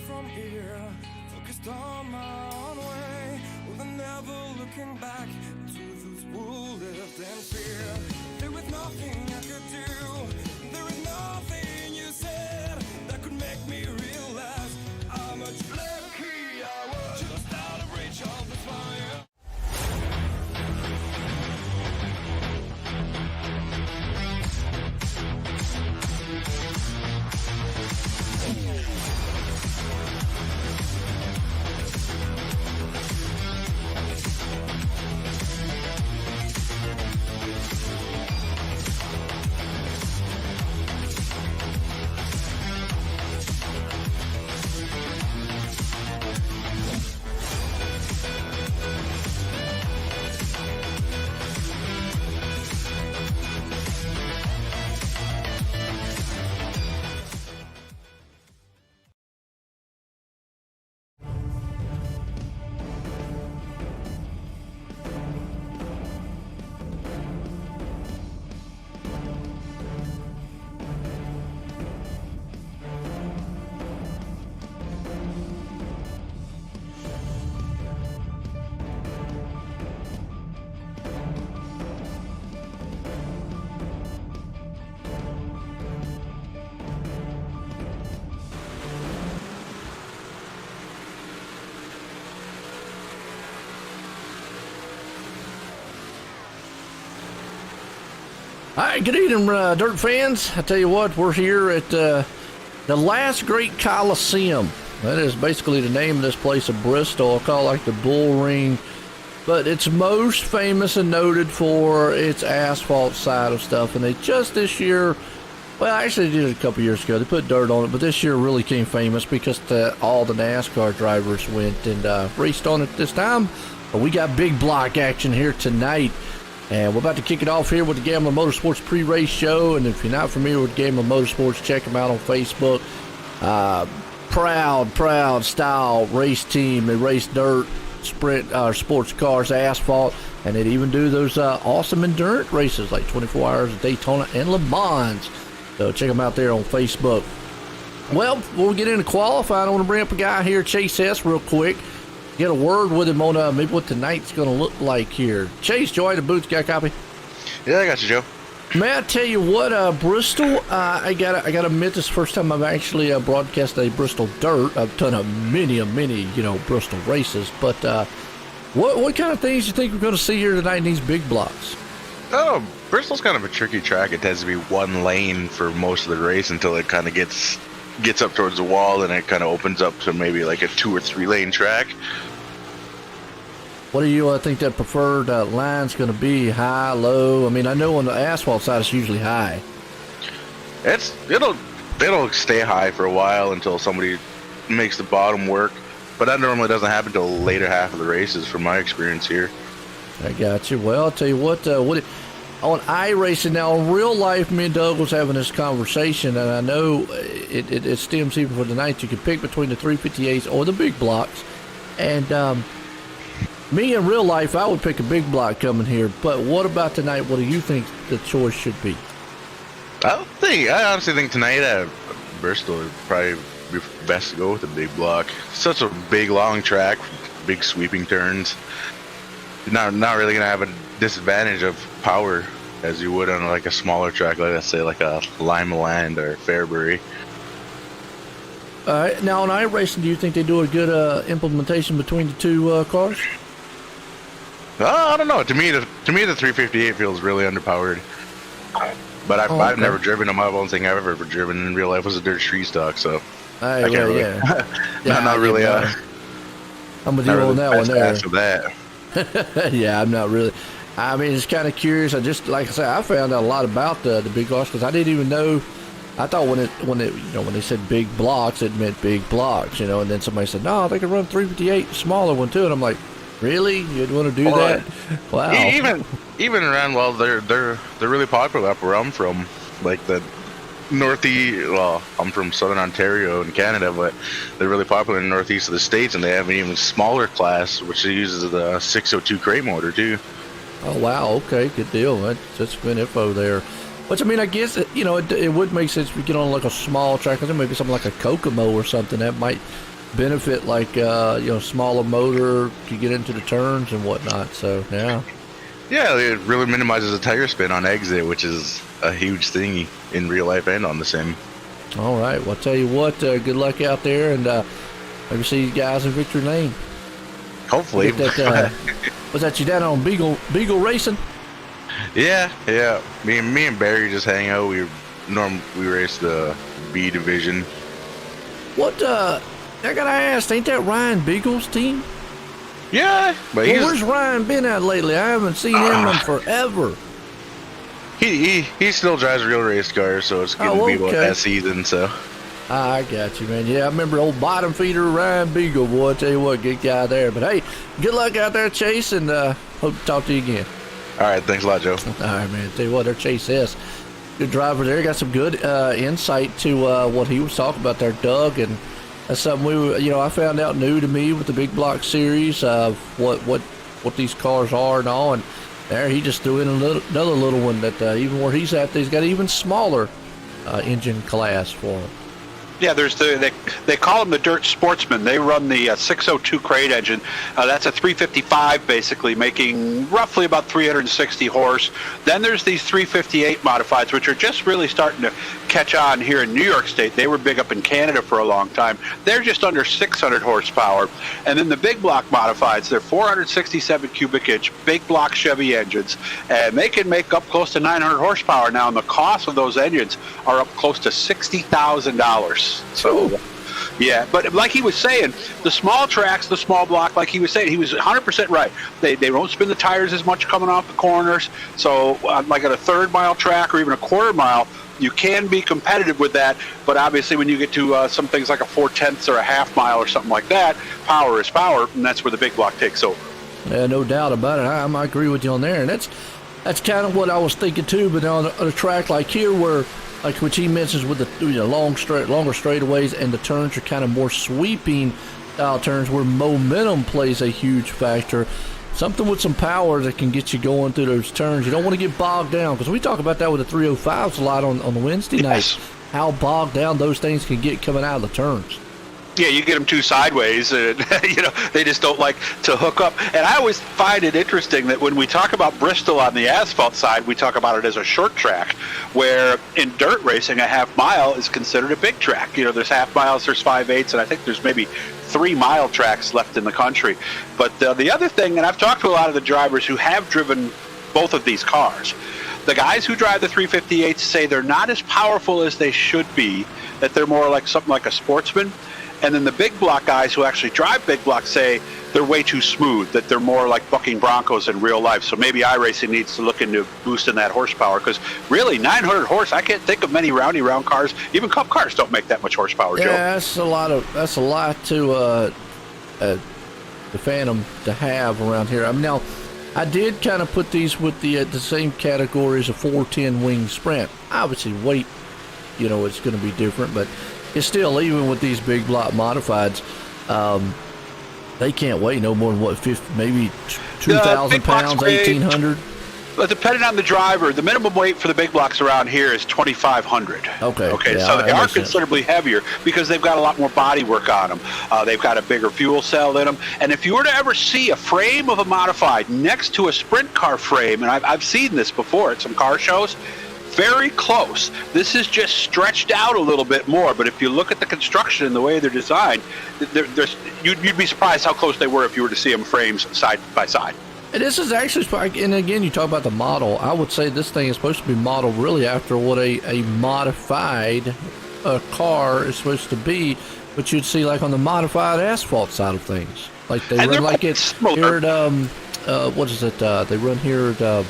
from here, focused on my own way, with never looking back to those who lived in fear. There was nothing I could do, there is nothing you said that could make me realize how much lucky I was, just out of reach of the fire. All right, good evening, Dirt fans. I tell you what, we're here at the last great Coliseum. That is basically the name of this place in Bristol. I call it like the Bull Ring, but it's most famous and noted for its asphalt side of stuff. And they just this year, well, actually they did it a couple years ago. They put dirt on it, but this year really became famous because all the NASCAR drivers went and raced on it this time. But we got big block action here tonight. And we're about to kick it off here with the Gambler Motorsports pre-race show. And if you're not familiar with Gambler Motorsports, check them out on Facebook. Proud style race team. They race dirt, sprint, sports cars, asphalt, and they even do those awesome endurance races like 24 Hours of Daytona and Le Mans. So check them out there on Facebook. Well, before we get into qualifying, I want to bring up a guy here, Chase S, real quick. Get a word with him on maybe what tonight's going to look like here. Chase, Joy, the booth, got a copy? Yeah, I got you, Joe. May I tell you what, Bristol, I gotta admit, this is the first time I've actually broadcast a Bristol dirt. I've done many, Bristol races, but what kind of things do you think we're going to see here tonight in these big blocks? Oh, Bristol's kind of a tricky track. It tends to be one lane for most of the race until it kind of gets up towards the wall, and it kind of opens up to maybe like a 2 or 3 lane track. What do you think that preferred line's going to be? High, low? I mean, I know on the asphalt side it's usually high. It'll stay high for a while until somebody makes the bottom work, but that normally doesn't happen until the later half of the races, from my experience here. I got you. Well, I'll tell you what on iRacing now, in real life, me and Doug was having this conversation, and I know it stems even for tonight. You can pick between the 358s or the big blocks, and me in real life, I would pick a big block coming here. But what about tonight? What do you think the choice should be? I honestly think tonight Bristol would probably be best to go with a big block. Such a big, long track, big sweeping turns. Not really gonna have a disadvantage of power as you would on like a smaller track, like let's say like a Lima Land or Fairbury. All right. Now on iRacing, do you think they do a good implementation between the two cars? I don't know. To me, the 358 feels really underpowered. But I've never driven them. The only thing I've ever driven in real life was a dirt street stock. So I can't really. Not really. I'm with you on that one there. For that. Yeah, I'm not really. I mean, it's kind of curious. Like I said, I found out a lot about the big blocks because I didn't even know. I thought when they said big blocks, it meant big blocks, and then somebody said, no, they can run 358, smaller one too, and I'm like, really? You'd want to do that? Wow. Even around, well, they're really popular up where I'm from, like the northeast. Well, I'm from Southern Ontario in Canada, but they're really popular in the northeast of the states, and they have an even smaller class, which uses the 602 crate motor too. Oh wow, okay, good deal. That's good info there. Which, I mean, I guess, it would make sense if you get on like a small track, because maybe something like a Kokomo or something that might benefit, like, smaller motor to get into the turns and whatnot. So, yeah. Yeah, it really minimizes the tire spin on exit, which is a huge thing in real life and on the sim. All right. Well, I'll tell you what, good luck out there, and maybe see you guys in victory lane. Hopefully. Was that you down on Beagle Racing? Yeah. Me and Barry just hang out. We race the B division. What? I gotta ask, ain't that Ryan Beagle's team? Yeah, but where's Ryan been at lately? I haven't seen him in forever. He still drives real race cars, so it's gonna be about that season. So. I got you, man. Yeah, I remember old bottom feeder Ryan Beagle, boy. I tell you what, good guy there. But hey, good luck out there, Chase, and hope to talk to you again. All right, thanks a lot, Joe. All right, man. Tell you what, their Chase is good driver there. Got some good insight to what he was talking about there, Doug, and that's something I found out new to me with the Big Block series of what these cars are and all. And there, he just threw in another little one that even where he's at, he's got an even smaller engine class for him. Yeah, there's they call them the Dirt Sportsman. They run the 602 crate engine. That's a 355 basically, making roughly about 360 horse. Then there's these 358 modifieds, which are just really starting to catch on here in New York State. They were big up in Canada for a long time. They're just under 600 horsepower. And then the big block modifieds, they're 467 cubic inch, big block Chevy engines, and they can make up close to 900 horsepower now. And the cost of those engines are up close to $60,000. So, yeah, but like he was saying, the small tracks, the small block, like he was saying, he was 100% right. They don't spin the tires as much coming off the corners. So, like at a third mile track or even a quarter mile, you can be competitive with that. But obviously, when you get to some things like a 4/10 or a half mile or something like that, power is power, and that's where the big block takes over. Yeah, no doubt about it. I agree with you on there, and that's kind of what I was thinking too. But on a track like here, where like which he mentions with the longer straightaways, and the turns are kind of more sweeping style turns where momentum plays a huge factor. Something with some power that can get you going through those turns. You don't want to get bogged down, because we talk about that with the 305s a lot on the Wednesday night. How bogged down those things can get coming out of the turns. Yeah, you get them too sideways, and they just don't like to hook up. And I always find it interesting that when we talk about Bristol on the asphalt side, we talk about it as a short track, where in dirt racing, a half mile is considered a big track. There's half miles, there's 5/8, and I think there's maybe 3 mile tracks left in the country. But the other thing, and I've talked to a lot of the drivers who have driven both of these cars, the guys who drive the 358s say they're not as powerful as they should be, that they're more like something like a sportsman. And then the big block guys who actually drive big blocks say they're way too smooth, that they're more like bucking Broncos in real life. So maybe iRacing needs to look into boosting that horsepower, because really 900 horse, I can't think of many round cars. Even Cup cars don't make that much horsepower, Joe. Yeah, that's a lot to the Phantom to have around here. I mean, now I did kind of put these with the same category as a 410 wing sprint. Obviously weight, it's going to be different, but it's still, even with these big block modifieds, they can't weigh no more than maybe 2,000 pounds, 1,800. But depending on the driver, the minimum weight for the big blocks around here is 2,500. Okay. Yeah, so they are considerably heavier because they've got a lot more body work on them. They've got a bigger fuel cell in them. And if you were to ever see a frame of a modified next to a sprint car frame, and I've seen this before at some car shows, very close. This is just stretched out a little bit more, but if you look at the construction and the way they're designed, you'd be surprised how close they were if you were to see them frames side by side. And this is actually, and again, you talk about the model. I would say this thing is supposed to be modeled really after what a modified car is supposed to be, but you'd see like on the modified asphalt side of things. Like they run like it's here at, what is it? They run here at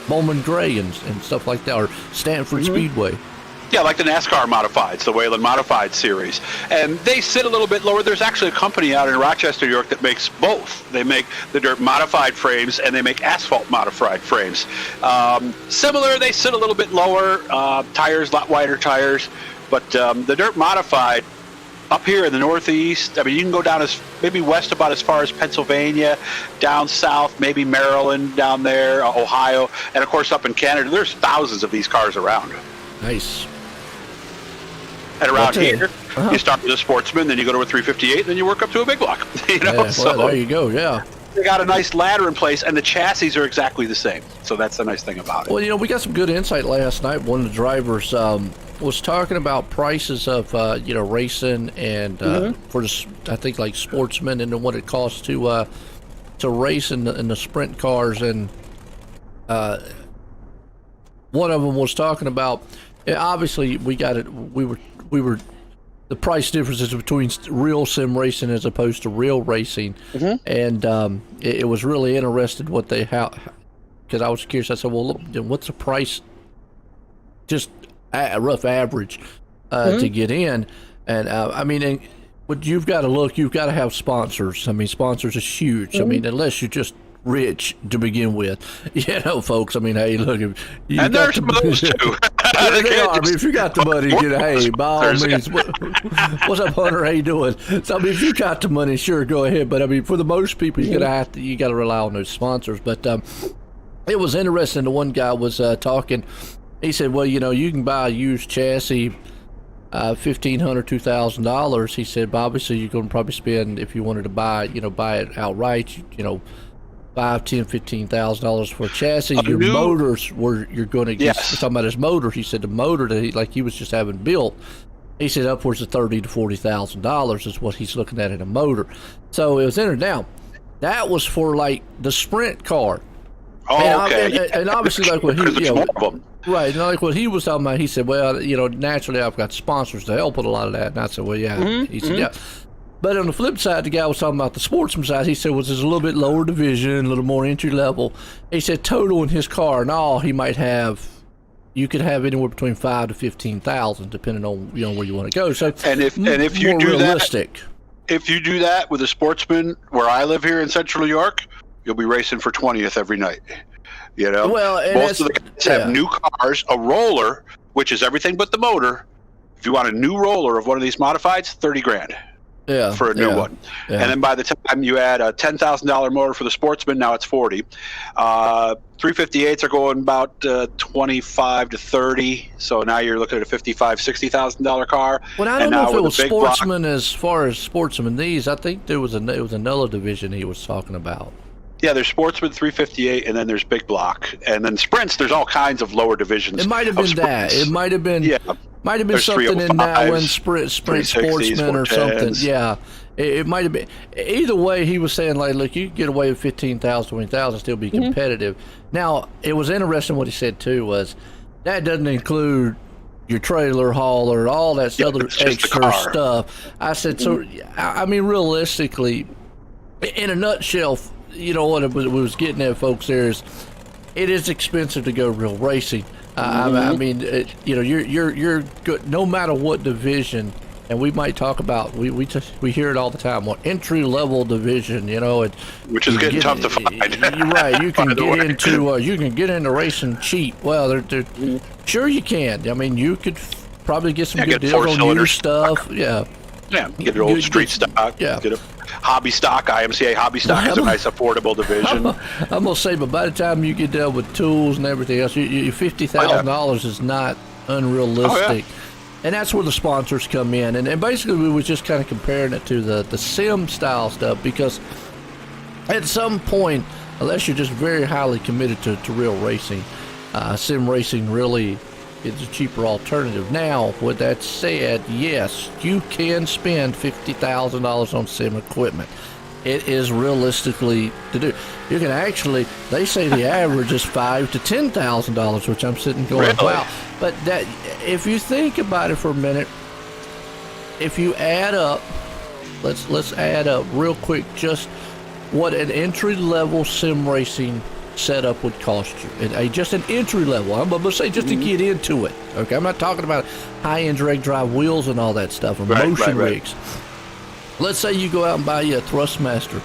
Bowman Gray and stuff like that, or Stanford Speedway. Yeah, like the NASCAR Modifieds, the Whelen Modified series. And they sit a little bit lower. There's actually a company out in Rochester, New York that makes both. They make the dirt modified frames and they make asphalt modified frames. Similar, they sit a little bit lower, tires, a lot wider tires. But the dirt modified, Up here in the Northeast, I mean, you can go down maybe west about as far as Pennsylvania, down south, maybe Maryland down there, Ohio, and of course up in Canada, there's thousands of these cars around. Nice. And around here, you start with a Sportsman, then you go to a 358, then you work up to a big block. Well, there you go. Yeah. They got a nice ladder in place, and the chassis are exactly the same. So that's the nice thing about it. Well, we got some good insight last night. One of the drivers was talking about prices of racing and for the, I think like Sportsman and then what it costs to race in the sprint cars, and one of them was talking about obviously we were the price differences between real sim racing as opposed to real racing, and it was really interesting what they because I was curious. I said, well, look, what's the price? Just a rough average to get in, and I mean, but you've got to look. You've got to have sponsors. I mean, sponsors is huge. I mean, unless you're just rich to begin with, folks. I mean, hey, look, and there's some of those too. They are. I mean, if you got the money, hey, by all means. What's up, Hunter? How you doing? So, I mean, if you got the money, sure, go ahead. But I mean, for the most people, you got to rely on those sponsors. But it was interesting. The one guy was talking. He said, well, you can buy a used chassis, $1,500, $2,000. He said, but obviously you're going to probably spend, if you wanted to buy it outright, $5,000, $10,000, $15,000 for a chassis. Your motors you're going to get, talking about his motor. He said the motor that he was just having built, he said upwards of $30,000 to $40,000 is what he's looking at in a motor. So it was in there. Now, that was for like the sprint car. Oh, okay. And obviously, like what he, right, and like what he was talking about, he said, well, naturally I've got sponsors to help with a lot of that. And I said, well, yeah. He said, yeah. But on the flip side, the guy was talking about the Sportsman side. He said, well, this is a little bit lower division, a little more entry level. He said, total in his car and all, he might have, you could have anywhere between $5,000 to $15,000, depending on where you want to go. So, and if you do realistic. If you do that with a Sportsman, where I live here in Central New York, you'll be racing for 20th every night. Well, most of the guys have new cars, a roller, which is everything but the motor. If you want a new roller of one of these modifieds, $30,000. Yeah, for a new one. Yeah. And then by the time you add a $10,000 motor for the Sportsman, now it's $40,000. 358s are going about $25,000 to $30,000. So now you're looking at a $55,000, $60,000 car. Well, I don't know if it was Sportsman as far as Sportsman. These, I think it was another division he was talking about. Yeah, there's Sportsman 358, and then there's Big Block, and then Sprints. There's all kinds of lower divisions. It might have been that. It might have been. Yeah. Might have been something in that one, Sprint Sportsman or something. Yeah, it might have been. Either way, he was saying, like, look, you can get away with $15,000, $20,000, still be competitive. Now, it was interesting what he said too was that doesn't include your trailer hauler, all that other extra stuff. I said, so I mean, realistically, in a nutshell, what it was getting at, folks, there is it is expensive to go real racing. I mean, you're good no matter what division, and we might talk about we hear it all the time. What entry level division, which is getting tough to find. You're right. You can get into racing cheap. Well, sure you can. I mean, you could probably get some good deals on new stuff. Yeah, get an old street stock. Yeah. Get a hobby stock. IMCA hobby stock is a nice affordable division. I'm gonna say, but by the time you get done with tools and everything else, your $50,000 is not unrealistic. And that's where the sponsors come in. And basically, we was just kind of comparing it to the sim style stuff, because at some point, unless you're just very highly committed to real racing, sim racing really is a cheaper alternative. Now, with that said, yes, you can spend $50,000 on sim equipment. It is realistically to do. You can actually, they say the average is $5,000 to $10,000, which I'm sitting going, wow. But that, if you think about it for a minute, if you add up, let's add up real quick just what an entry level sim racing setup would cost you. And just an entry level. I'm going to say just to get into it. Okay, I'm not talking about high-end direct drive wheels and all that stuff, or motion rigs. Let's say you go out and buy you a Thrustmaster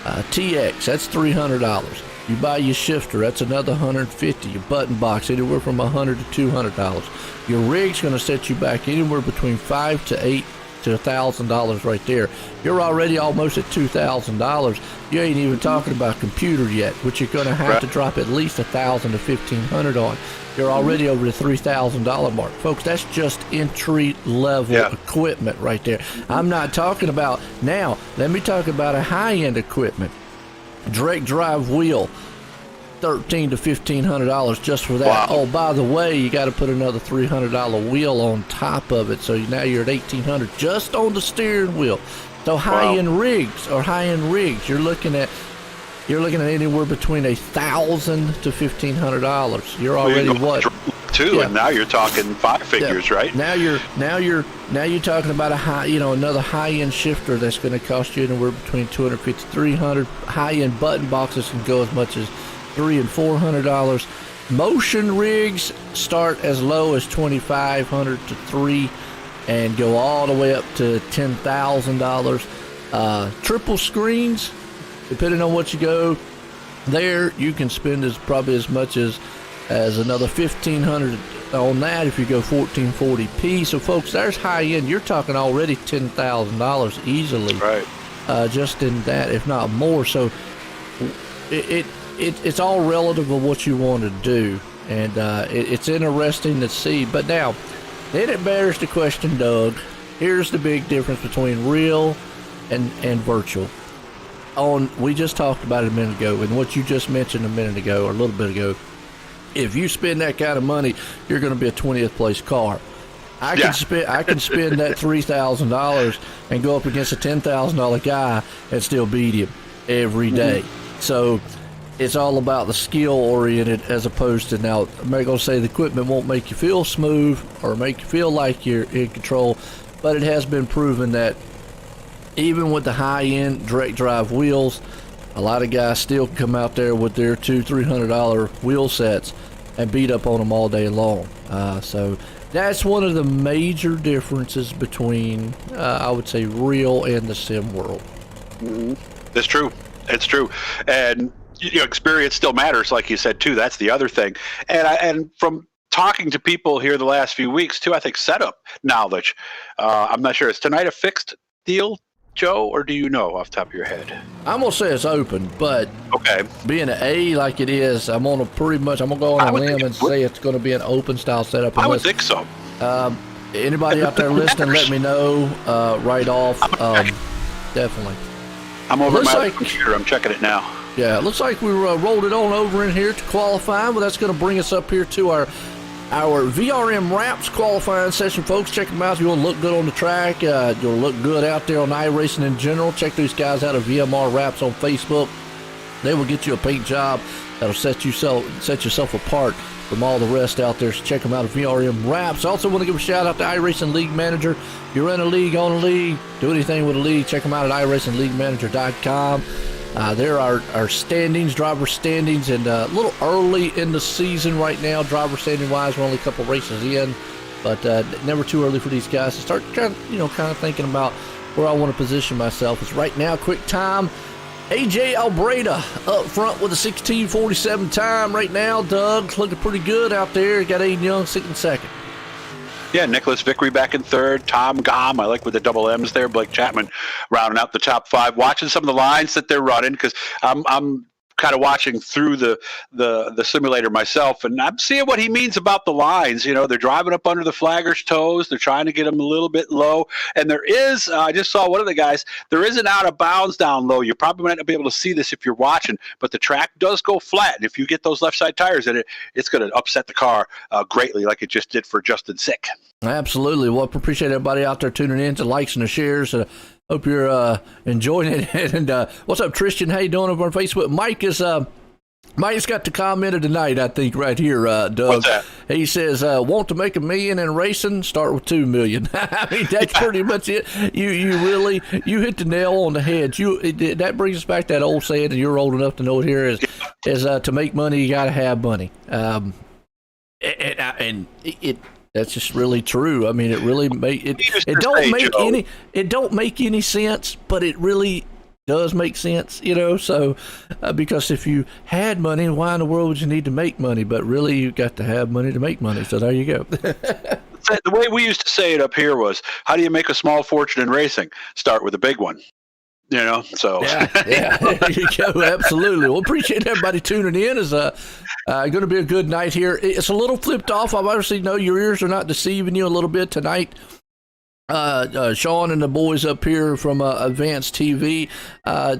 TX. That's $300. You buy your shifter. That's another $150. Your button box, anywhere from $100 to $200. Your rig's going to set you back anywhere between $5,000 to to $1,000 right there. You're already almost at $2,000. You ain't even talking about computer yet, which you're going to have to drop at least $1,000 to $1,500 on. You're already over the $3,000 mark, folks. That's just entry level equipment right there. I'm not talking about now. Let me talk about a high end equipment. Direct drive wheel, $1,300 to $1,500 just for that. Wow. Oh, by the way, you got to put another $300 wheel on top of it, so now you're at $1,800 just on the steering wheel. So high-end rigs, you're looking at anywhere between $1,000 to $1,500. You're already and now you're talking five figures, right? Now you're talking about another high-end shifter that's going to cost you anywhere between $250 to $300. High-end button boxes can go as much as $300 and $400. Motion rigs start as low as $2,500 to $3,000 and go all the way up to $10,000. Triple screens, depending on what you go there, you can spend probably as much as another $1,500 on that if you go 1440p. So folks, there's high end. You're talking already $10,000 easily, right? Just in that, if not more. So it's all relative of what you want to do, and it's interesting to see. But now, then it bears the question, Doug. Here's the big difference between real and virtual. We just talked about it a minute ago, and what you just mentioned a minute ago or a little bit ago. If you spend that kind of money, you're going to be a 20th place car. I can spend that $3,000 and go up against a $10,000 guy and still beat him every day. So it's all about the skill oriented as opposed to, now I'm not going to say the equipment won't make you feel smooth or make you feel like you're in control, but it has been proven that even with the high end direct drive wheels, a lot of guys still come out there with their $200-$300 wheel sets and beat up on them all day long. So that's one of the major differences between, I would say, real and the sim world. It's true. It's true. And experience still matters, like you said, too. That's the other thing. And from talking to people here the last few weeks, too, I think setup knowledge. I'm not sure. Is tonight a fixed deal, Joe, or do you know off the top of your head? I'm gonna say it's open, but being an A like it is, I'm gonna go on a limb and say it's gonna be an open style setup. I would think so. Anybody out there listening, let me know right off. Definitely. I'm over my computer. I'm checking it now. Yeah, it looks like we rolled it on over in here to qualify. Well, that's going to bring us up here to our VRM Wraps qualifying session, folks. Check them out if you want to look good on the track. You'll look good out there on iRacing in general. Check these guys out at VMR Wraps on Facebook. They will get you a paint job that'll set yourself apart from all the rest out there. So check them out at VRM Wraps. Also want to give a shout out to iRacing League Manager. If you run a league, own a league, do anything with a league, check them out at iRacingLeagueManager.com. There are our standings, driver standings, and a little early in the season right now, driver standing wise. We're only a couple races in, but never too early for these guys to start kind of thinking about where I want to position myself. It's right now, quick time. AJ Albreda up front with a 16:47 time right now. Doug's looking pretty good out there. Got Aiden Young sitting second. Yeah, Nicholas Vickery back in third. Tom Gom, I like with the double M's there. Blake Chapman rounding out the top five. Watching some of the lines that they're running, because I'm kind of watching through the simulator myself, and I'm seeing what he means about the lines. They're driving up under the flagger's toes. They're trying to get them a little bit low. And there is, I just saw one of the guys, there is an out of bounds down low. You probably might not be able to see this if you're watching, but the track does go flat. And if you get those left side tires in it, it's going to upset the car greatly, like it just did for Justin Sick. Absolutely. Well, appreciate everybody out there tuning in to likes and the shares. Hope you're enjoying it. And what's up, Tristan? How you doing over on Facebook? Mike's got the comment of the night, I think, right here, Doug. What's that? He says, want to make $1 million in racing? Start with $2 million. I mean, that's pretty much it. You hit the nail on the head. That brings us back to that old saying, and you're old enough to know it here, is to make money, you got to have money. That's just really true. I mean, it really it don't make any sense, but it really does make sense, So, because if you had money, why in the world would you need to make money? But really, you got to have money to make money. So there you go. the way we used to say it up here was, how do you make a small fortune in racing? Start with a big one. So yeah, there you go. Absolutely. Well, appreciate everybody tuning in. It's going to be a good night here. It's a little flipped off. I obviously know your ears are not deceiving you a little bit tonight. Sean and the boys up here from Advanced TV,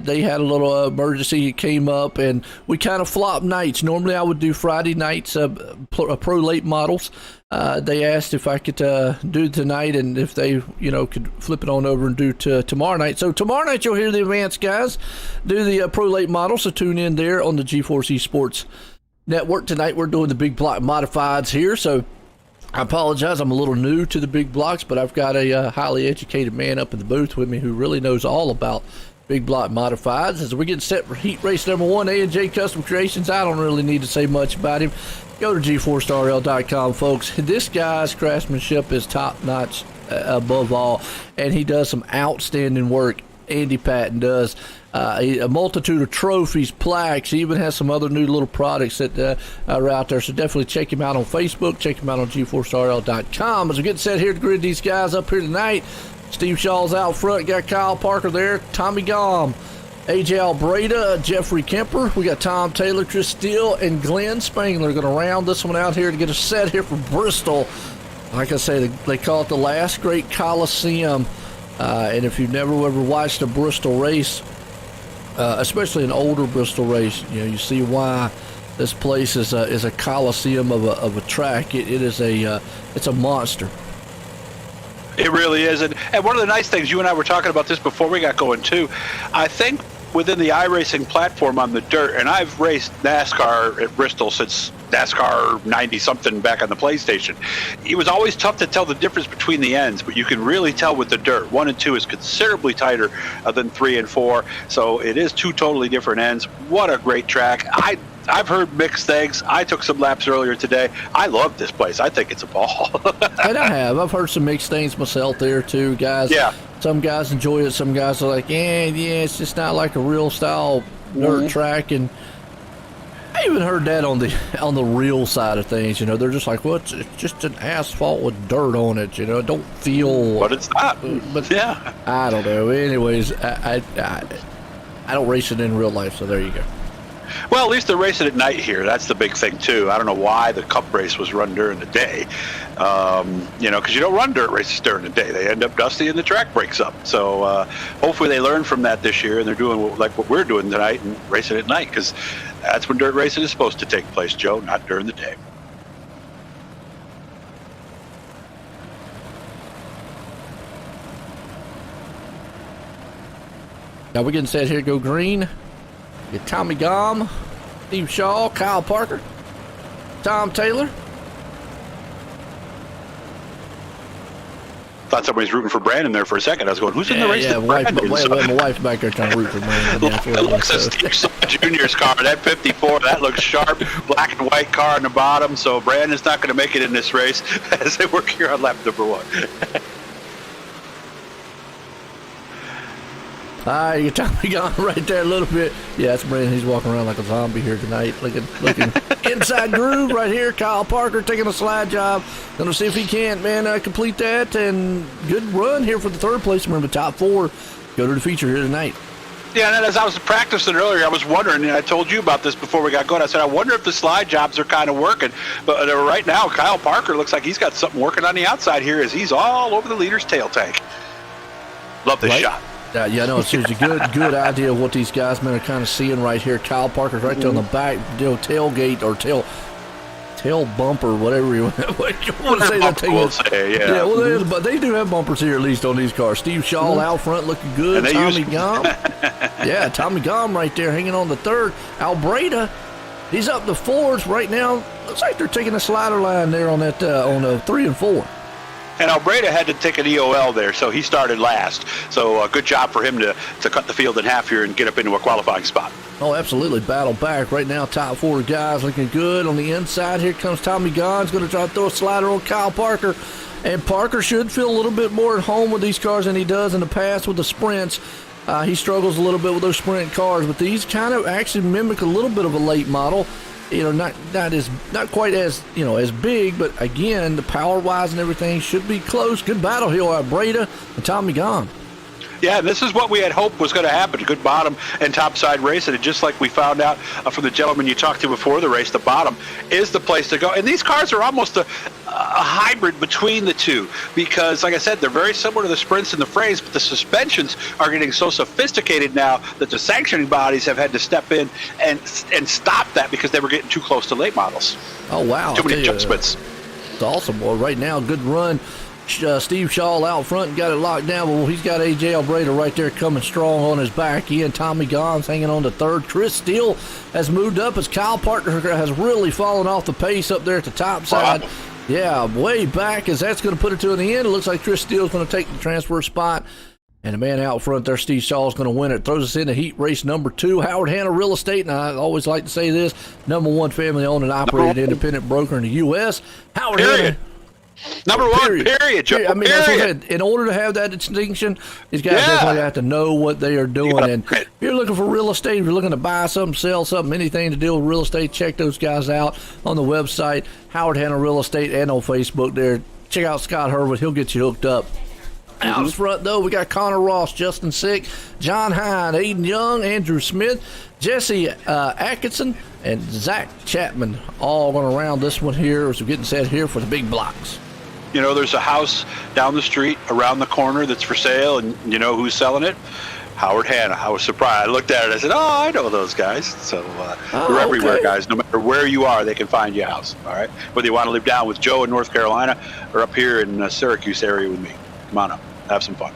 they had a little emergency. It came up, and we kind of flopped nights. Normally, I would do Friday nights, pro late models. They asked if I could do tonight, and if they, could flip it on over and do tomorrow night. So tomorrow night, you'll hear the Advanced guys do the pro late model. So tune in there on the GForce Esports Network. Tonight, we're doing the big block modifieds here. So I apologize. I'm a little new to the big blocks, but I've got a highly educated man up in the booth with me who really knows all about big block modifieds. As we're getting set for heat race number 1, A&J Custom Creations. I don't really need to say much about him. Go to GForceRL.com, folks. This guy's craftsmanship is top notch above all, and he does some outstanding work. Andy Patton does a multitude of trophies, plaques. He even has some other new little products that are out there. So definitely check him out on Facebook. Check him out on GForceRL.com. As we get set here to grid these guys up here tonight, Steve Shaw's out front. Got Kyle Parker there. Tommy Gom, AJ Albreda, Jeffrey Kemper. We got Tom Taylor, Chris Steele, and Glenn Spangler going to round this one out here to get us set here for Bristol. Like I say, they call it the last great Coliseum. And if you've never ever watched a Bristol race, especially an older Bristol race, you see why this place is a coliseum of a track. It's a monster. It really is. And one of the nice things, you and I were talking about this before we got going too, I think within the iRacing platform on the dirt, and I've raced NASCAR at Bristol since NASCAR 90-something back on the PlayStation. It was always tough to tell the difference between the ends, but you can really tell with the dirt. 1 and 2 is considerably tighter than 3 and 4, so it is 2 totally different ends. What a great track. I've heard mixed things. I took some laps earlier today. I love this place. I think it's a ball. And I've heard some mixed things myself there too, guys. Yeah. Some guys enjoy it. Some guys are like, yeah, it's just not like a real style dirt track. And I even heard that on the real side of things. They're just like, well, it's just an asphalt with dirt on it. It don't feel. But it's not. But yeah, I don't know. Anyways, I don't race it in real life, so there you go. Well, at least they're racing at night here. That's the big thing, too. I don't know why the Cup race was run during the day. Because you don't run dirt races during the day. They end up dusty and the track breaks up. So hopefully they learn from that this year, and they're doing what we're doing tonight and racing at night, because that's when dirt racing is supposed to take place, Joe, not during the day. Now we're getting set here to go green. Get Tommy Gom, Steve Shaw, Kyle Parker, Tom Taylor. Thought somebody's rooting for Brandon there for a second. I was going, who's in the race? Yeah, my wife's back there trying to root for Brandon. It looks like Steve Shaw Jr.'s car, that 54, that looks sharp. Black and white car on the bottom, so Brandon's not going to make it in this race as they work here on lap number 1. You got Tommy Gone right there a little bit. Yeah, that's Brandon. He's walking around like a zombie here tonight. Looking inside groove right here. Kyle Parker taking a slide job. Gonna see if he can't, complete that. And good run here for the third place. Remember, top 4 go to the feature here tonight. Yeah, and as I was practicing earlier, I was wondering, and I told you about this before we got going. I said, I wonder if the slide jobs are kind of working. But right now, Kyle Parker looks like he's got something working on the outside here as he's all over the leader's tail tank. Love this shot. It's a good idea of what these guys are kind of seeing right here. Kyle Parker's right there on the back, tailgate or tail bumper, whatever you want to say. But they do have bumpers here at least on these cars. Steve Shaw out front looking good. Tommy Gom. Tommy Gom right there hanging on the third. Albreda, he's up the 4s right now. Looks like they're taking a slider line there on that on 3 and 4. And Albreda had to take an EOL there, so he started last. So good job for him to cut the field in half here and get up into a qualifying spot. Oh, absolutely. Battle back. Right now, top 4 guys looking good. On the inside, here comes Tommy Gon's going to try to throw a slider on Kyle Parker. And Parker should feel a little bit more at home with these cars than he does in the past with the sprints. He struggles a little bit with those sprint cars, but these kind of actually mimic a little bit of a late model. not quite as as big, but again, the power wise and everything should be close. Good battle here, Breda and Tommy Gahn. Yeah, this is what we had hoped was going to happen. Good bottom and topside racing. And just like we found out from the gentleman you talked to before the race, the bottom is the place to go. And these cars are almost a hybrid between the two because, like I said, they're very similar to the Sprints and the Frames, but the suspensions are getting so sophisticated now that the sanctioning bodies have had to step in and stop that because they were getting too close to late models. Oh, wow. Too many adjustments. It's awesome, boy. Right now, good run. Steve Shaw out front and got it locked down, but he's got AJ Albreda right there coming strong on his back end. Tommy Gahn's hanging on to third. Chris Steele has moved up as Kyle Parker has really fallen off the pace up there at the top side. Wow. Yeah, way back as that's going to put it to in the end. It looks like Chris Steele's going to take the transfer spot. And the man out front there, Steve Shaw, is going to win it. Throws us into heat race number 2. Howard Hanna Real Estate, and I always like to say this, #1 family-owned and operated independent broker in the U.S. Howard Hanna. Number one, period, Joe. I mean, that's what I said. In order to have that distinction, these guys definitely have to know what they are doing. And if you're looking for real estate, if you're looking to buy something, sell something, anything to deal with real estate, check those guys out on the website, Howard Hanna Real Estate, and on Facebook there. Check out Scott Hurwitz. He'll get you hooked up. Out front, though, we got Connor Ross, Justin Sick, John Hine, Aiden Young, Andrew Smith, Jesse Atkinson, and Zach Chapman all going to round this one here as we're getting set here for the big blocks. You know, there's a house down the street around the corner that's for sale, and you know who's selling it? Howard Hanna. I was surprised. I looked at it. I said, oh, I know those guys. So they're everywhere, guys. No matter where you are, they can find you a house. All right? Whether you want to live down with Joe in North Carolina or up here in Syracuse area with me. Come on up. Have some fun.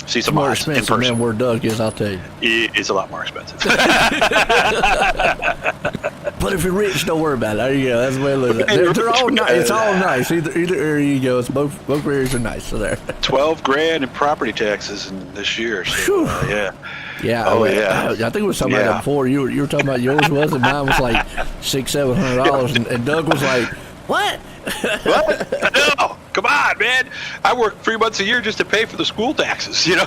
See some more eyes in expensive person. than where Doug is, I'll tell you. It's a lot more expensive. But if you're rich, don't worry about it. There you go. That's the way to look at it. They're all nice. It's all nice. Either area you go, it's both areas are nice. So there. $12,000 in property taxes in this year. So, yeah. Yeah. Oh, yeah. I think we were talking about that before. You were talking about yours was, and mine was like $600-700, and Doug was like, "What? What? No. Come on, man. I work 3 months a year just to pay for the school taxes, you know.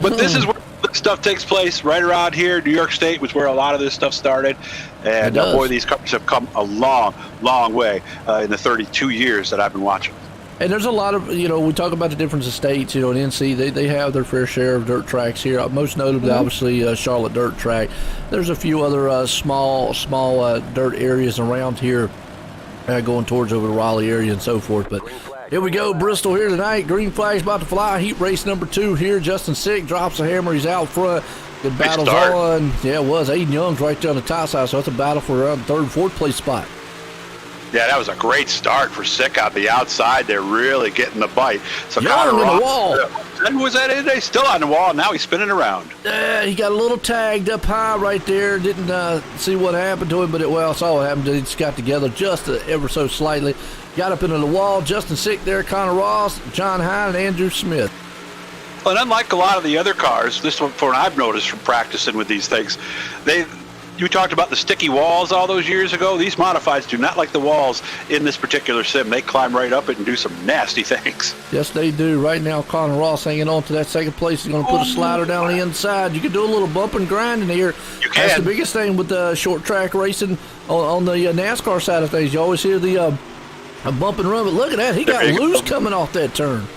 But this is where this stuff takes place, right around here. New York State was where a lot of this stuff started. And boy, these cars have come a long, long way in the 32 years that I've been watching. And there's a lot of, we talk about the difference of states, in NC, they have their fair share of dirt tracks here. Most notably, obviously, Charlotte Dirt Track. There's a few other small dirt areas around here. Going towards over the Raleigh area and so forth. But here we go, Bristol here tonight. Green flag's about to fly. Heat race number 2 here. Justin Sick drops the hammer. He's out front. Good battle's on. Yeah, it was. Aiden Young's right there on the top side, so it's a battle for around the 3rd and 4th place spot. Yeah, that was a great start for Sick on the outside. They're really getting the bite. So Young Connor on Ross, the wall. Who was that in there? Still on the wall. Now he's spinning around. He got a little tagged up high right there. Didn't see what happened to him, but I saw what happened. He just got together just ever so slightly. Got up into the wall. Justin Sick there, Connor Ross, John Hine, and Andrew Smith. And unlike a lot of the other cars, this one I've noticed from practicing with these things, you talked about the sticky walls all those years ago. These modifieds do not like the walls in this particular sim. They climb right up it and do some nasty things. Yes, they do. Right now, Connor Ross hanging on to that second place. He's going to put a slider down the inside. You can do a little bump and grind in here. You can. That's the biggest thing with the short track racing on the NASCAR side of things. You always hear the bump and run, but look at that. He got loose coming off that turn.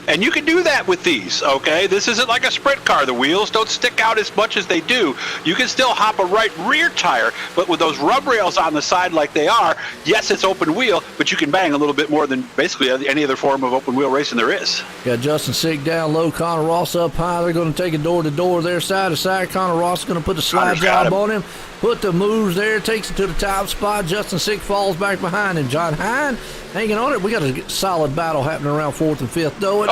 And you can do that with these, okay? This isn't like a sprint car. The wheels don't stick out as much as they do. You can still hop a right rear tire, but with those rub rails on the side like they are, yes, it's open wheel, but you can bang a little bit more than basically any other form of open wheel racing there is. Got Justin Sick down low, Connor Ross up high. They're going to take it door to door there, side to side. Connor Ross is going to put the slide job on him. Put the moves there, takes it to the top spot. Justin Sick falls back behind him. John Hine hanging on it. We got a solid battle happening around 4th and 5th, though.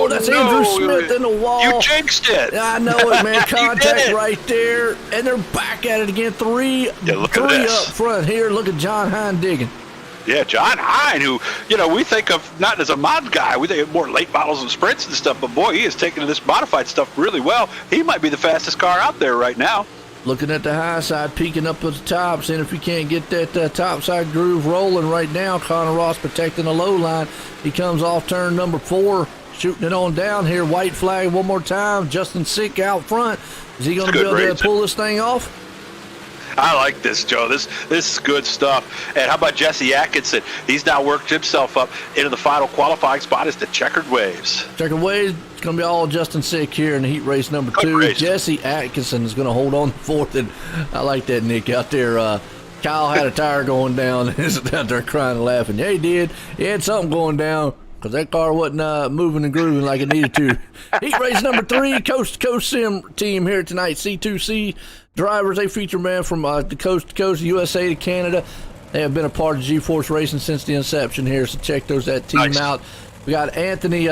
That's Andrew Smith in the wall. You jinxed it. I know it, man. Contact right there. And they're back at it again. Three up front here. Look at John Hine digging. Yeah, John Hine, who, we think of not as a mod guy. We think of more late models and sprints and stuff. But, boy, he is taking to this modified stuff really well. He might be the fastest car out there right now. Looking at the high side, peeking up at the top, seeing if we can't get that top side groove rolling right now. Connor Ross protecting the low line. He comes off turn number 4, shooting it on down here. White flag one more time. Justin Sick out front. Is he going to be able to pull this thing off? I like this, Joe. This is good stuff. And how about Jesse Atkinson? He's now worked himself up into the final qualifying spot as the Checkered Waves. Checkered Waves, it's going to be all Justin Sick here in the heat race number Good 2. race. Jesse Atkinson is going to hold on to 4th, and I like that, Nick, out there. Kyle had a tire going down. He's out there crying and laughing. Yeah, he did. He had something going down because that car wasn't moving and grooving like it needed to. Heat race number 3, Coast to Coast Sim team here tonight. C2C drivers, they feature, man, from the coast to coast, USA to Canada. They have been a part of GForce Racing since the inception here, so check that team out. We got Anthony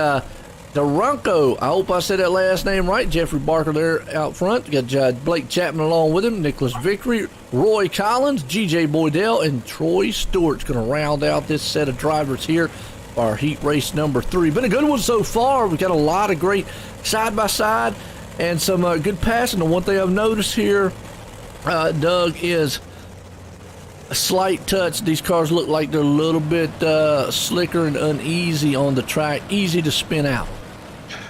Duranko. I hope I said that last name right. Jeffrey Barker there out front. We got Blake Chapman along with him. Nicholas Vickery, Roy Collins, GJ Boydell, and Troy Stewart's going to round out this set of drivers here for our heat race number 3. Been a good one so far. We've got a lot of great side-by-side and some good passing. The one thing I've noticed here, Doug, is a slight touch. These cars look like they're a little bit slicker and uneasy on the track, easy to spin out.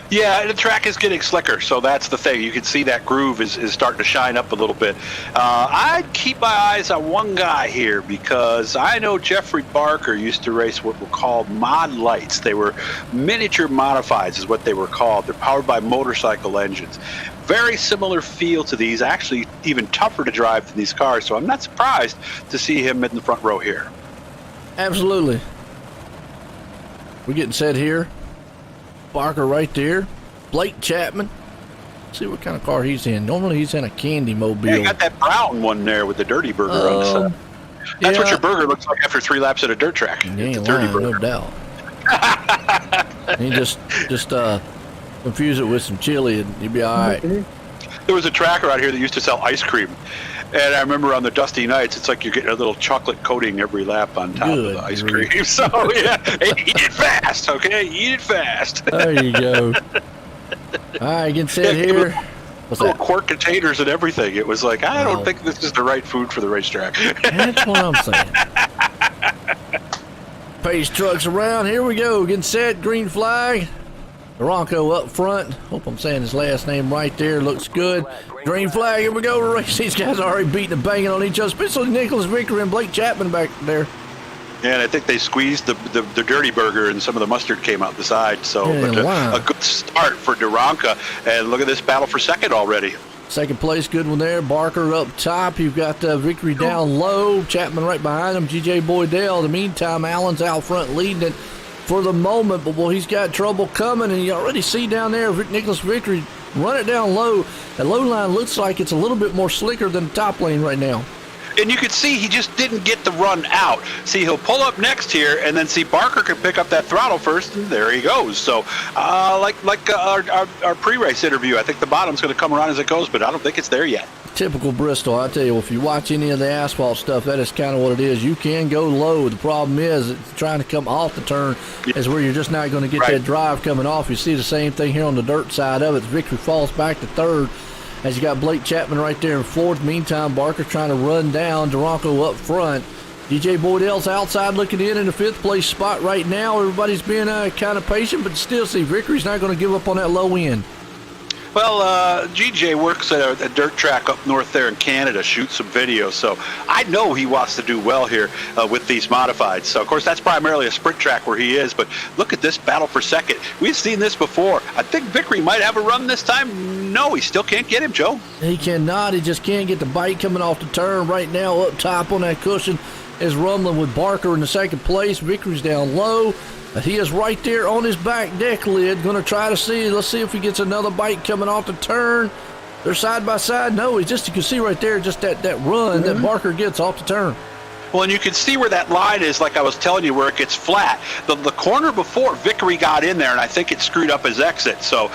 Yeah, the track is getting slicker, so that's the thing. You can see that groove is starting to shine up a little bit. I'd keep my eyes on one guy here because I know Jeffrey Barker used to race what were called mod lights. They were miniature modifieds is what they were called. They're powered by motorcycle engines. Very similar feel to these, actually even tougher to drive than these cars, so I'm not surprised to see him in the front row here. Absolutely. We're getting set here. Barker right there. Blake Chapman. Let's see what kind of car he's in. Normally he's in a candy mobile. Yeah, you got that brown one there with the dirty burger on the side. That's what your burger looks like after 3 laps at a dirt track. You It's a ain't dirty lying, burger. no doubt. You just confuse it with some chili and you'll be all right. There was a tracker out here that used to sell ice cream. And I remember on the dusty nights, it's like you're getting a little chocolate coating every lap on top of the ice cream. So, yeah, eat it fast, okay? Eat it fast. There you go. All right, get set here. What's Little that? quart containers and everything. It was like, I don't think this is the right food for the racetrack. That's what I'm saying. Pace trucks around. Here we go. Getting set. Green flag. Duranko up front. Hope I'm saying his last name right there. Looks good. Green flag. Here we go. To race. These guys are already beating and banging on each other, especially Nicholas Vickery and Blake Chapman back there. Yeah, and I think they squeezed the dirty burger and some of the mustard came out the side. So Yeah, but wow. a good start for Duranka. And look at this battle for second already. Second place, good one there. Barker up top. You've got Vickery down low. Chapman right behind him. GJ Boydell. In the meantime, Allen's out front leading it for the moment. But, well, he's got trouble coming. And you already see down there Nicholas Vickery run it down low. That low line looks like it's a little bit more slicker than the top lane right now. And you could see he just didn't get the run out. See, he'll pull up next here, and then see Barker can pick up that throttle first, and there he goes. So, like our pre-race interview, I think the bottom's going to come around as it goes, but I don't think it's there yet. Typical Bristol, I tell you, if you watch any of the asphalt stuff, that is kind of what it is. You can go low. The problem is it's trying to come off the turn is where you're just not going to get that drive coming off. You see the same thing here on the dirt side of it. Vickery falls back to third. As you got Blake Chapman right there in fourth. Meantime, Barker's trying to run down. Duranko up front. DJ Boydell's outside looking in the fifth place spot right now. Everybody's being kind of patient, but still see Vickery's not going to give up on that low end. Well, GJ works at a dirt track up north there in Canada, shoots some videos, so I know he wants to do well here with these modifieds. So, of course, that's primarily a sprint track where he is, but look at this battle for second. We've seen this before. I think Vickery might have a run this time. No, he still can't get him, Joe. He cannot. He just can't get the bite coming off the turn. Right now, up top on that cushion is rumbling with Barker in the second place. Vickery's down low. He is right there on his back deck lid. Going to try to see. Let's see if he gets another bite coming off the turn. They're side by side. No, he's just, you can see right there, just that run that Barker gets off the turn. Well, and you can see where that line is, like I was telling you, where it gets flat. The corner before Vickery got in there, and I think it screwed up his exit. So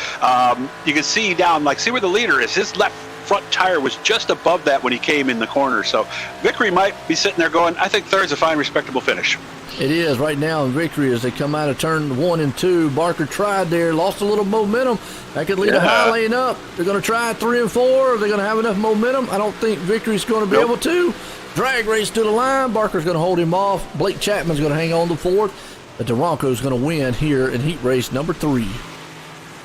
you can see down, like, see where the leader is. His left front tire was just above that when he came in the corner. So Vickery might be sitting there going, I think third's a fine, respectable finish. It is right now in Vickery as they come out of turn 1 and 2. Barker tried there, lost a little momentum. That could lead a high lane up. They're going to try 3 and 4. Are they going to have enough momentum? I don't think Vickery's going to be able to. Drag race to the line. Barker's going to hold him off. Blake Chapman's going to hang on to fourth. But Duranko's going to win here in heat race number 3.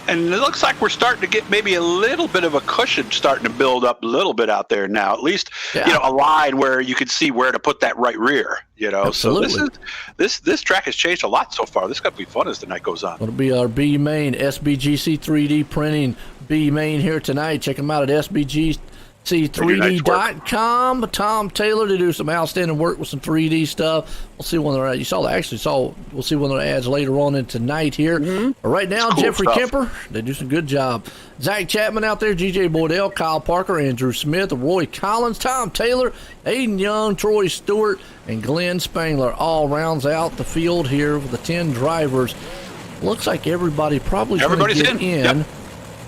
And it looks like we're starting to get maybe a little bit of a cushion starting to build up a little bit out there now. At least, a line where you can see where to put that right rear. Absolutely. So this track has changed a lot so far. This is going to be fun as the night goes on. It'll be our B main SBGC 3D printing B main here tonight. Check them out at SBGC3D.com. Tom Taylor, to do some outstanding work with some 3D stuff. We'll see when they're at. We'll see when their ads later on in tonight here. But right now, cool Jeffrey stuff. Kemper, they do some good job. Zach Chapman out there, GJ Boydell, Kyle Parker, Andrew Smith, Roy Collins, Tom Taylor, Aiden Young, Troy Stewart, and Glenn Spangler all rounds out the field here with the 10 drivers. Looks like everybody's going to get in. Yep.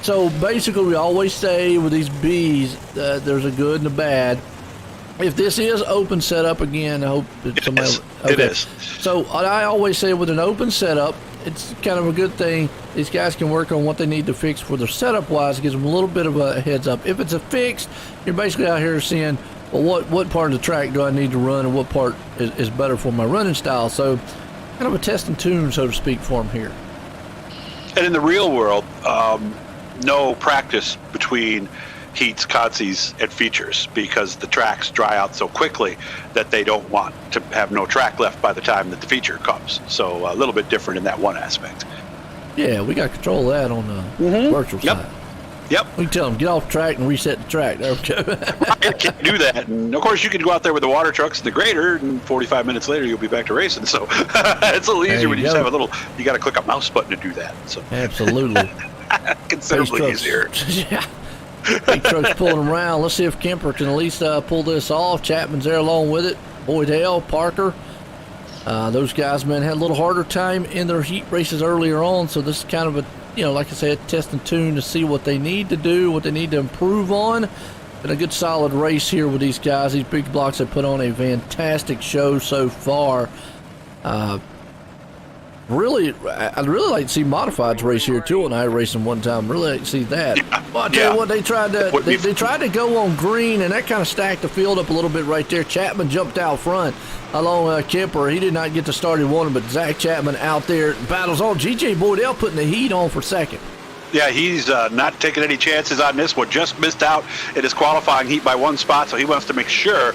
So basically, we always say with these Bs, there's a good and a bad. If this is open setup again, I hope that somebody. It is. So I always say with an open setup, it's kind of a good thing. These guys can work on what they need to fix for their setup wise. It gives them a little bit of a heads up. If it's a fixed, you're basically out here seeing, well, what part of the track do I need to run, and what part is better for my running style. So kind of a test and tune, so to speak, for them here. And in the real world, no practice between heats, consies, and features because the tracks dry out so quickly that they don't want to have no track left by the time that the feature comes. So a little bit different in that one aspect. Yeah, we got control of that on the virtual side. Yep. We can tell them, get off the track and reset the track. There we go. You can't do that. And of course, you can go out there with the water trucks and the grader, and 45 minutes later, you'll be back to racing. So it's a little easier when you just have you got to click a mouse button to do that. So Absolutely. Considerably easier. Yeah. Big trucks pulling them around. Let's see if Kemper can at least pull this off. Chapman's there along with it. Boydell, Parker. Those guys, man, had a little harder time in their heat races earlier on. So this is kind of a, like I said, test and tune to see what they need to do, what they need to improve on. Been a good solid race here with these guys. These big blocks have put on a fantastic show so far. I'd really like to see modifieds race here too on iRacing one time. Really like to see that. Well, I tell you what, they tried to go on green, and that kind of stacked the field up a little bit right there. Chapman jumped out front along Kemper. He did not get the start he wanted, but Zach Chapman out there battles on. GJ Boydell putting the heat on for second. Yeah, he's not taking any chances on this one. Just missed out in his qualifying heat by one spot, so he wants to make sure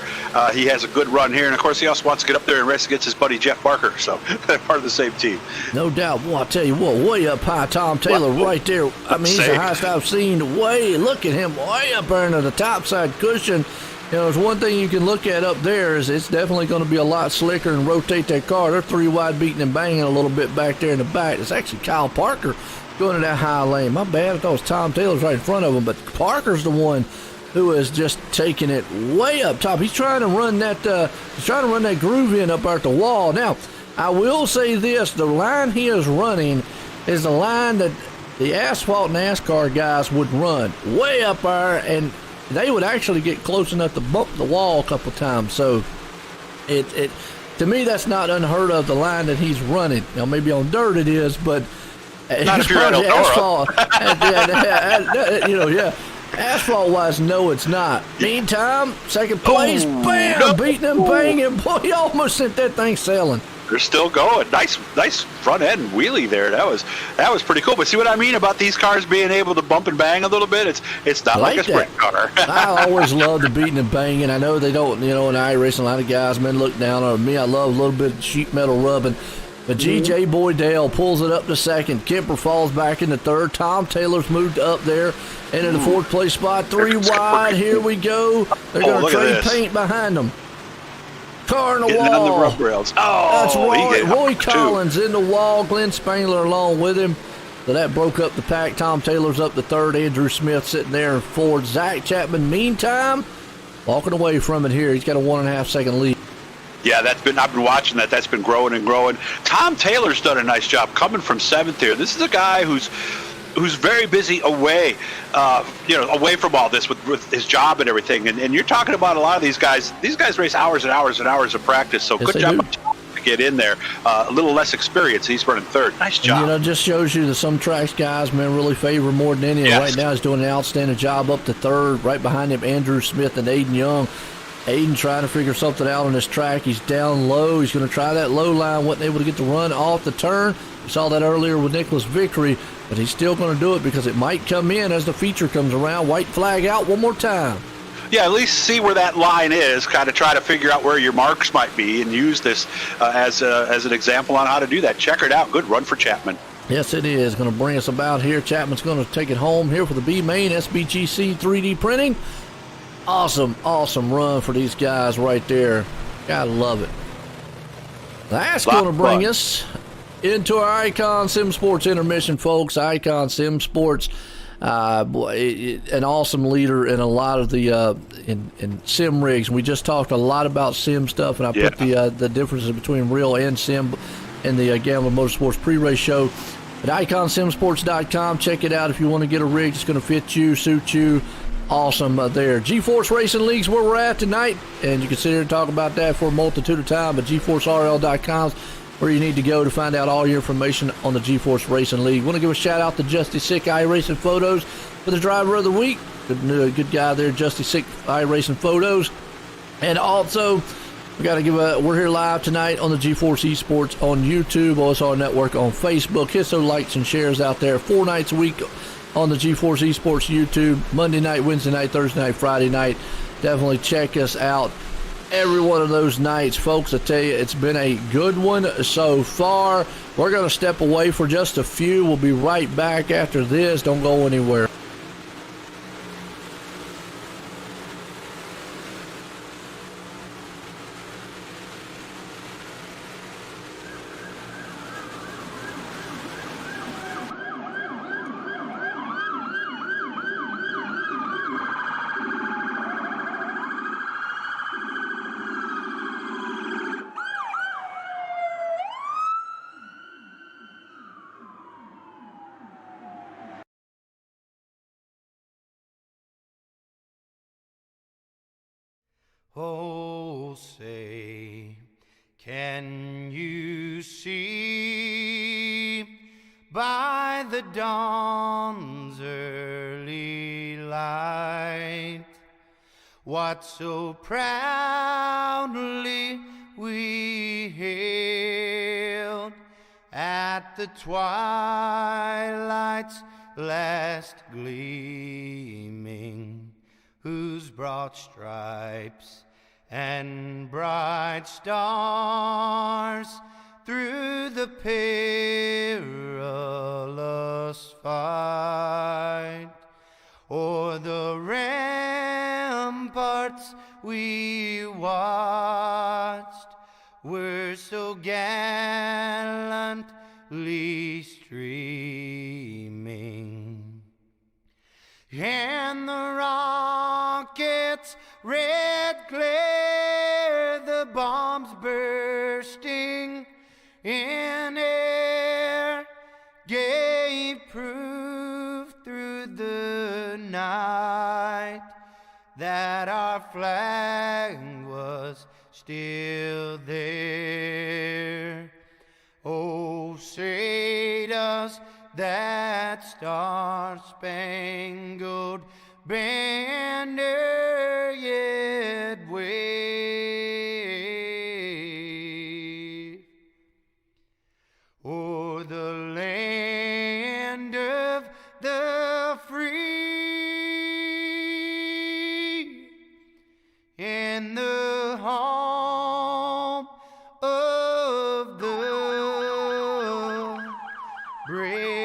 he has a good run here. And, of course, he also wants to get up there and race against his buddy Jeff Barker, so they're part of the same team. No doubt. Well, I'll tell you what, way up high, Tom Taylor right there. I mean, he's the highest I've seen. Look at him way up there into the top side cushion. There's one thing you can look at up there is it's definitely going to be a lot slicker and rotate that car. They're three wide beating and banging a little bit back there in the back. It's actually Kyle Parker going to that high lane. My bad, I thought it was Tom Taylor's right in front of him, but Parker's the one who is just taking it way up top. He's trying to run that groove in up there at the wall. Now, I will say this, the line he is running is the line that the asphalt NASCAR guys would run way up there, and they would actually get close enough to bump the wall a couple times. So it to me, that's not unheard of, the line that he's running. Now, maybe on dirt it is, but not if you're at asphalt. Asphalt-wise, no, it's not. Meantime, second place, bam, beating and banging. Boy, he almost sent that thing sailing. They're still going. Nice front end wheelie there. That was pretty cool. But see what I mean about these cars being able to bump and bang a little bit? It's not like a sprint car. I always love the beating and banging. I know they don't, in iRacing, a lot of guys, men look down on me. I love a little bit of sheet metal rubbing. But G.J. Boydell pulls it up to second. Kemper falls back into third. Tom Taylor's moved up there into the fourth place spot. Three wide. Here we go. They're going to trade paint behind them. Car in the wall. On the rub rails. That's Roy Collins in the wall. Glenn Spangler along with him. So that broke up the pack. Tom Taylor's up to third. Andrew Smith sitting there in fourth. Zach Chapman, meantime, walking away from it here. He's got a 1.5 second lead. Yeah, I've been watching that. That's been growing and growing. Tom Taylor's done a nice job coming from seventh here. This is a guy who's very busy away from all this with his job and everything. And you're talking about a lot of these guys. These guys race hours and hours and hours of practice. So yes, good job to get in there. A little less experience. He's running third. Nice job. And, just shows you that some tracks guys, man, really favor more than any. Yes. Right now he's doing an outstanding job up to third. Right behind him, Andrew Smith and Aiden Young. Aiden trying to figure something out on this track. He's down low. He's going to try that low line. Wasn't able to get the run off the turn. We saw that earlier with Nicholas Victory, but he's still going to do it because it might come in as the feature comes around. White flag out one more time. Yeah, at least see where that line is, kind of try to figure out where your marks might be and use this as an example on how to do that. Check it out. Good run for Chapman. Yes, it is. Going to bring us about here. Chapman's going to take it home here for the B main SBGC 3D printing. Awesome run for these guys right there. Gotta love it. That's going to bring us into our Icon Sim Sports intermission, folks. Icon Sim Sports, an awesome leader in a lot of the in sim rigs. We just talked a lot about sim stuff, and I put the differences between real and sim in the Gambling Motorsports pre-race show at iconsimsports.com. Check it out if you want to get a rig that's going to fit you, suit you. Awesome there. GeForce Racing League's where we're at tonight, and you can sit here and talk about that for a multitude of time, but GeForceRL.com is where you need to go to find out all your information on the GeForce Racing League. Want to give a shout out to Justy Sick iRacing Photos for the driver of the week. Good guy there, Justy Sick iRacing Photos. And also, we're here live tonight on the GeForce Esports on YouTube, OSR Network on Facebook. Hit those likes and shares out there 4 nights a week on the GeForce Esports YouTube, Monday night, Wednesday night, Thursday night, Friday night. Definitely check us out every one of those nights, folks. I tell you, it's been a good one so far. We're going to step away for just a few. We'll be right back after this. Don't go anywhere. Oh, say, can you see by the dawn's early light what so proudly we hailed at the twilight's last gleaming, whose broad stripes and bright stars through the perilous fight o'er the ramparts we watched were so gallantly streaming, and the rockets' red glare, the bombs bursting in air, gave proof through the night that our flag was still there. Oh, say does that star-spangled banner yet wave o'er the land of the free and the home of the brave?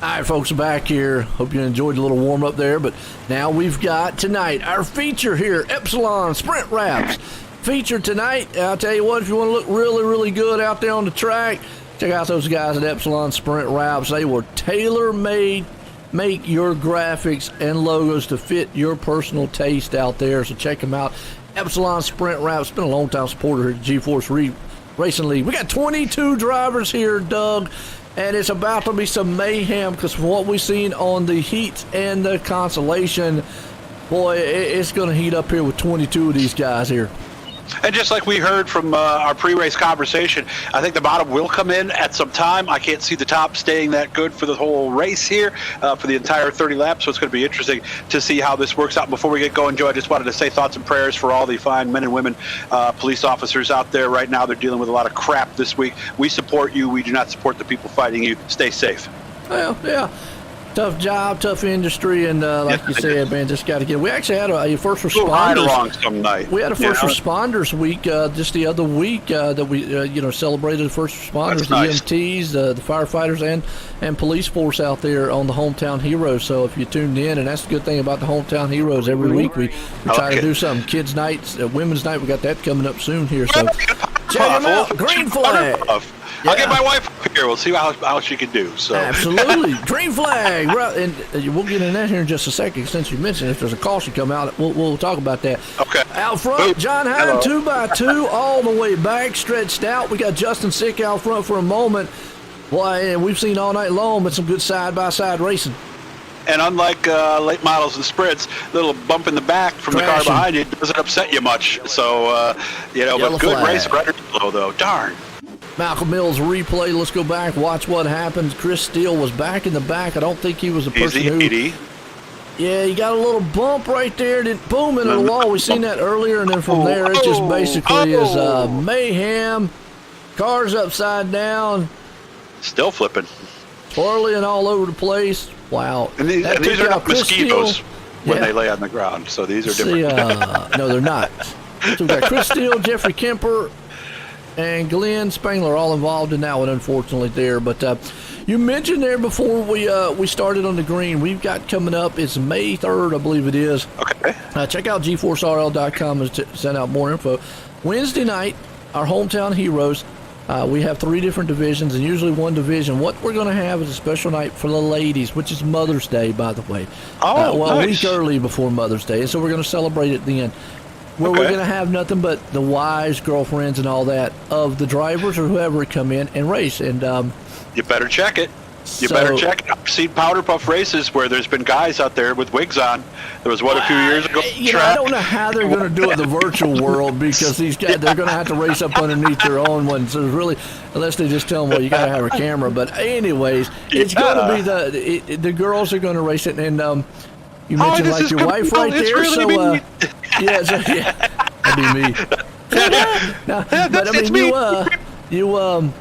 All right, folks, back here. Hope you enjoyed the little warm-up there, but now we've got tonight our feature here, Epsilon Sprint Wraps. Featured tonight, I'll tell you what, if you want to look really, really good out there on the track, check out those guys at Epsilon Sprint Wraps. They were tailor-made, make your graphics and logos to fit your personal taste out there, so check them out. Epsilon Sprint Wraps, been a long-time supporter here at GForce Racing League. We got 22 drivers here, Doug. And it's about to be some mayhem because from what we've seen on the heats and the consolation, boy, it's going to heat up here with 22 of these guys here. And just like we heard from our pre-race conversation, I think the bottom will come in at some time. I can't see the top staying that good for the whole race here for the entire 30 laps, so it's going to be interesting to see how this works out. Before we get going, Joe, I just wanted to say thoughts and prayers for all the fine men and women police officers out there right now. They're dealing with a lot of crap this week. We support you. We do not support the people fighting you. Stay safe. Well, yeah. Tough job, tough industry, and like you said, man, just got to get. We actually had a first responders. Along some night. We had a first responders week just the other week that we celebrated the first responders, the EMTs, the firefighters, and police force out there on the Hometown Heroes. So if you tuned in, and that's the good thing about the Hometown Heroes, every week we try to do something. Kids nights, women's night, we got that coming up soon here. So check them out. Green flag. I'll get my wife up here. We'll see how she can do. So absolutely, green flag. And we'll get in that here in just a second. Since you mentioned if there's a caution come out, we'll talk about that. Okay. Out front, John Hine, 2x2, all the way back, stretched out. We got Justin Sick out front for a moment. Boy, and we've seen all night long, but some good side-by-side racing. And unlike late models and sprints, little bump in the back from the car behind you doesn't upset you much. So, but good race right below, though. Darn. Malcolm Mills replay. Let's go back, watch what happens. Chris Steele was back in the back. I don't think he was the person who... Yeah, he got a little bump right there. Then boom into the wall. We seen that earlier, and then from there it just basically is mayhem. Cars upside down. Still flipping. Twirling all over the place. Wow. And these are not mosquitoes when they lay on the ground, so these are different. No, they're not. So we've got Chris Steele, Jeffrey Kemper, and Glenn Spangler all involved in that one, unfortunately, there. But you mentioned there before we started on the green, we've got coming up, it's May 3rd, I believe it is. Okay. Check out GForceRL.com to send out more info. Wednesday night, our Hometown Heroes, we have 3 different divisions, and usually one division. What we're going to have is a special night for the ladies, which is Mother's Day, by the way. Nice. A week early before Mother's Day, so we're going to celebrate it then. Where we're going to have nothing but the wives, girlfriends, and all that of the drivers or whoever come in and race. And you better check it. You better check it. I've seen powder puff races where there's been guys out there with wigs on. There was one a few years ago. I don't know how they're going to do it in the virtual world because these guys, they're going to have to race up underneath their own ones. So really, unless they just tell them, well, you got to have a camera. But anyways, it's going to be the girls are going to race it. And you mentioned like your wife right there. Really that'd be me. But I mean,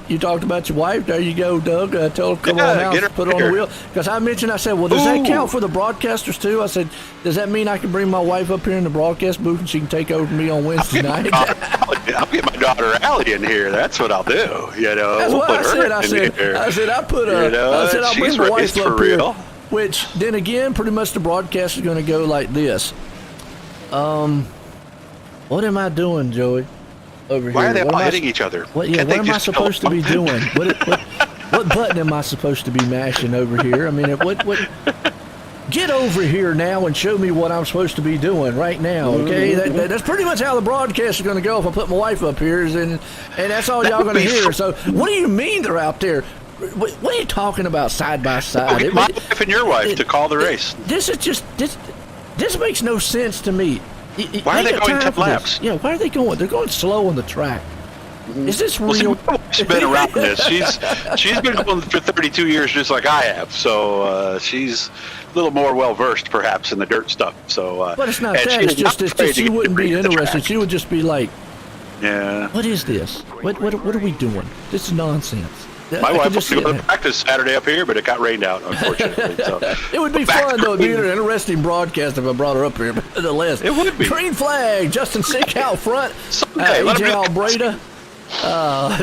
you talked about your wife. There you go, Doug. Tell her come on out, put her on the wheel. Because I said, well, does that count for the broadcasters too? I said, does that mean I can bring my wife up here in the broadcast booth and she can take over me on Wednesday night? I'll get my daughter Allie in here. That's what I'll do. That's what I said. I said I'll bring my wife up here. Which then again, pretty much the broadcast is going to go like this. What am I doing, Joey? Over Why here. are they all hitting each other? What am I supposed to be doing? What button am I supposed to be mashing over here? I mean, what? Get over here now and show me what I'm supposed to be doing right now, okay? That's pretty much how the broadcast is going to go if I put my wife up here, and that's all y'all going to hear. So what do you mean they're out there? What are you talking about side by side? Okay, my wife and your wife to call the race. This is just this makes no sense to me. Why are they going 10 laps? Yeah, why are they going? They're going slow on the track. Is this real? She's been around this. She's been going for 32 years, just like I have. So she's a little more well versed, perhaps, in the dirt stuff. So, but it's not that. It's just she wouldn't be interested. She would just be like, "Yeah, what is this? What are we doing? This is nonsense." My wife was going to practice Saturday up here, but it got rained out, unfortunately. So. It would be fun, though. It'd be an interesting broadcast if I brought her up here. But nonetheless, it would be. Green flag. Justin Sick out front. EJ Albreda.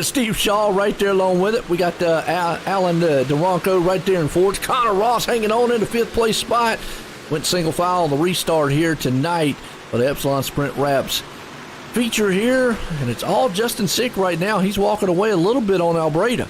Steve Shaw right there along with it. We got Alan DeRonco right there in fourth. Connor Ross hanging on in the 5th place spot. Went single file on the restart here tonight for the Epsilon Sprint Wraps feature here. And it's all Justin Sick right now. He's walking away a little bit on Albreda.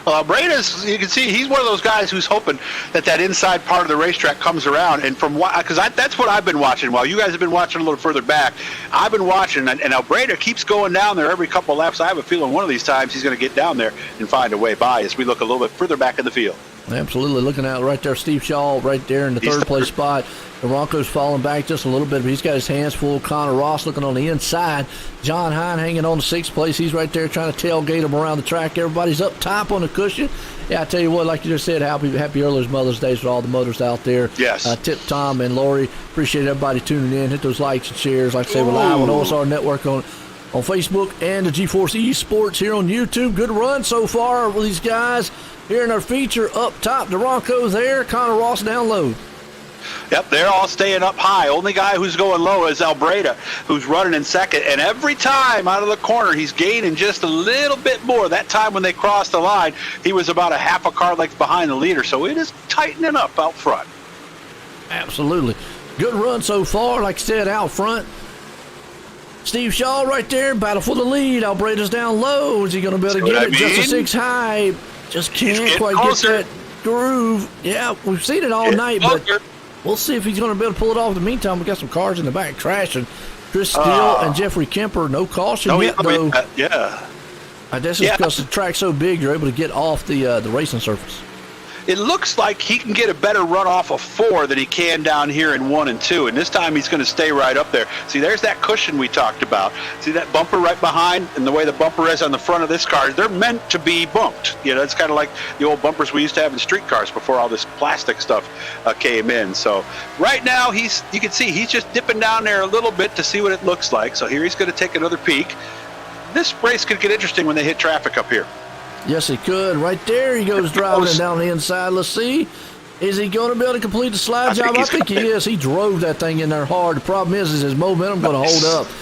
Well, Albreda's, you can see, he's one of those guys who's hoping that inside part of the racetrack comes around. And because that's what I've been watching. While you guys have been watching a little further back, I've been watching, and Albreda keeps going down there every couple of laps. I have a feeling one of these times he's going to get down there and find a way by as we look a little bit further back in the field. Absolutely. Looking out right there, Steve Shaw right there in the 3rd place spot. The Bronco's falling back just a little bit, but he's got his hands full. Connor Ross looking on the inside. John Hine hanging on the 6th place. He's right there trying to tailgate him around the track. Everybody's up top on the cushion. Yeah, I tell you what, like you just said, happy early Mother's Day for all the mothers out there. Yes. Tip Tom and Lori. Appreciate everybody tuning in. Hit those likes and shares. Like I say, we're live on OSR Network on Facebook and the GeForce Esports here on YouTube. Good run so far with these guys here in our feature up top. DeRonco there, Connor Ross down low. Yep, they're all staying up high. Only guy who's going low is Albreda, who's running in second. And every time out of the corner, he's gaining just a little bit more. That time when they crossed the line, he was about a half a car length behind the leader. So it is tightening up out front. Absolutely. Good run so far, like I said, out front. Steve Shaw right there, battle for the lead. Albreda's down low. Is he going to be able to get it just a 6 high? Just can't quite closer. Get that groove. Yeah, we've seen it all night, but we'll see if he's going to be able to pull it off. In the meantime, we got some cars in the back crashing. Chris Steele and Jeffrey Kemper, no caution yet, though. I guess it's because the track's so big, you're able to get off the racing surface. It looks like he can get a better run off of 4 than he can down here in 1 and 2. And this time he's going to stay right up there. See, there's that cushion we talked about. See that bumper right behind, and the way the bumper is on the front of this car, they're meant to be bumped. You know, it's kind of like the old bumpers we used to have in street cars before all this plastic stuff came in. So right now you can see he's just dipping down there a little bit to see what it looks like. So here he's going to take another peek. This race could get interesting when they hit traffic up here. Yes, he could. Right there, he goes driving it down the inside. Let's see. Is he going to be able to complete the slide job? I think he is. He drove that thing in there hard. The problem is his momentum going to hold up.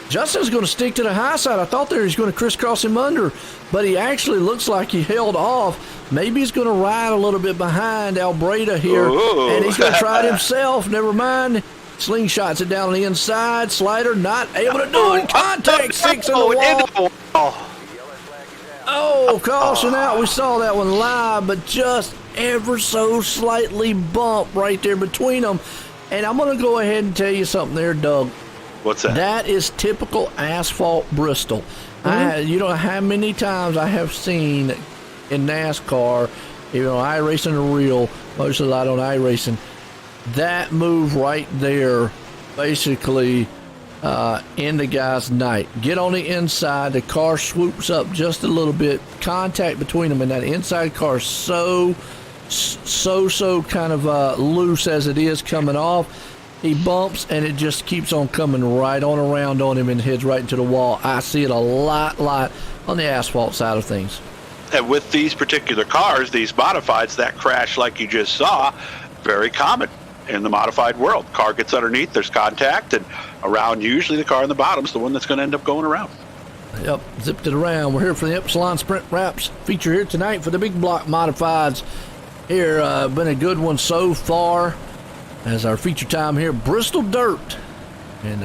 Justin's going to stick to the high side. I thought there he was going to crisscross him under, but he actually looks like he held off. Maybe he's going to ride a little bit behind Albreda here, and he's going to try it himself. Never mind. Slingshots it down on the inside. Slider not able to do it. Contact 6 in the wall. Oh, caution out. We saw that one live, but just ever so slightly bump right there between them. And I'm going to go ahead and tell you something there, Doug. What's that? That is typical asphalt Bristol. You know how many times I have seen in NASCAR, you know, iRacing or real, mostly a lot on iRacing, that move right there basically in the guy's night. Get on the inside, the car swoops up just a little bit, contact between them, and that inside car is so kind of loose as it is coming off. He bumps, and it just keeps on coming right on around on him and heads right into the wall. I see it a lot on the asphalt side of things. And with these particular cars, these modifieds, that crash like you just saw, very common in the modified world. Car gets underneath, there's contact, and around, usually the car in the bottom's the one that's going to end up going around. Yep, zipped it around. We're here for the Epsilon Sprint Wraps feature here tonight for the big block modifieds. Here, been a good one so far as our feature time here, Bristol Dirt. And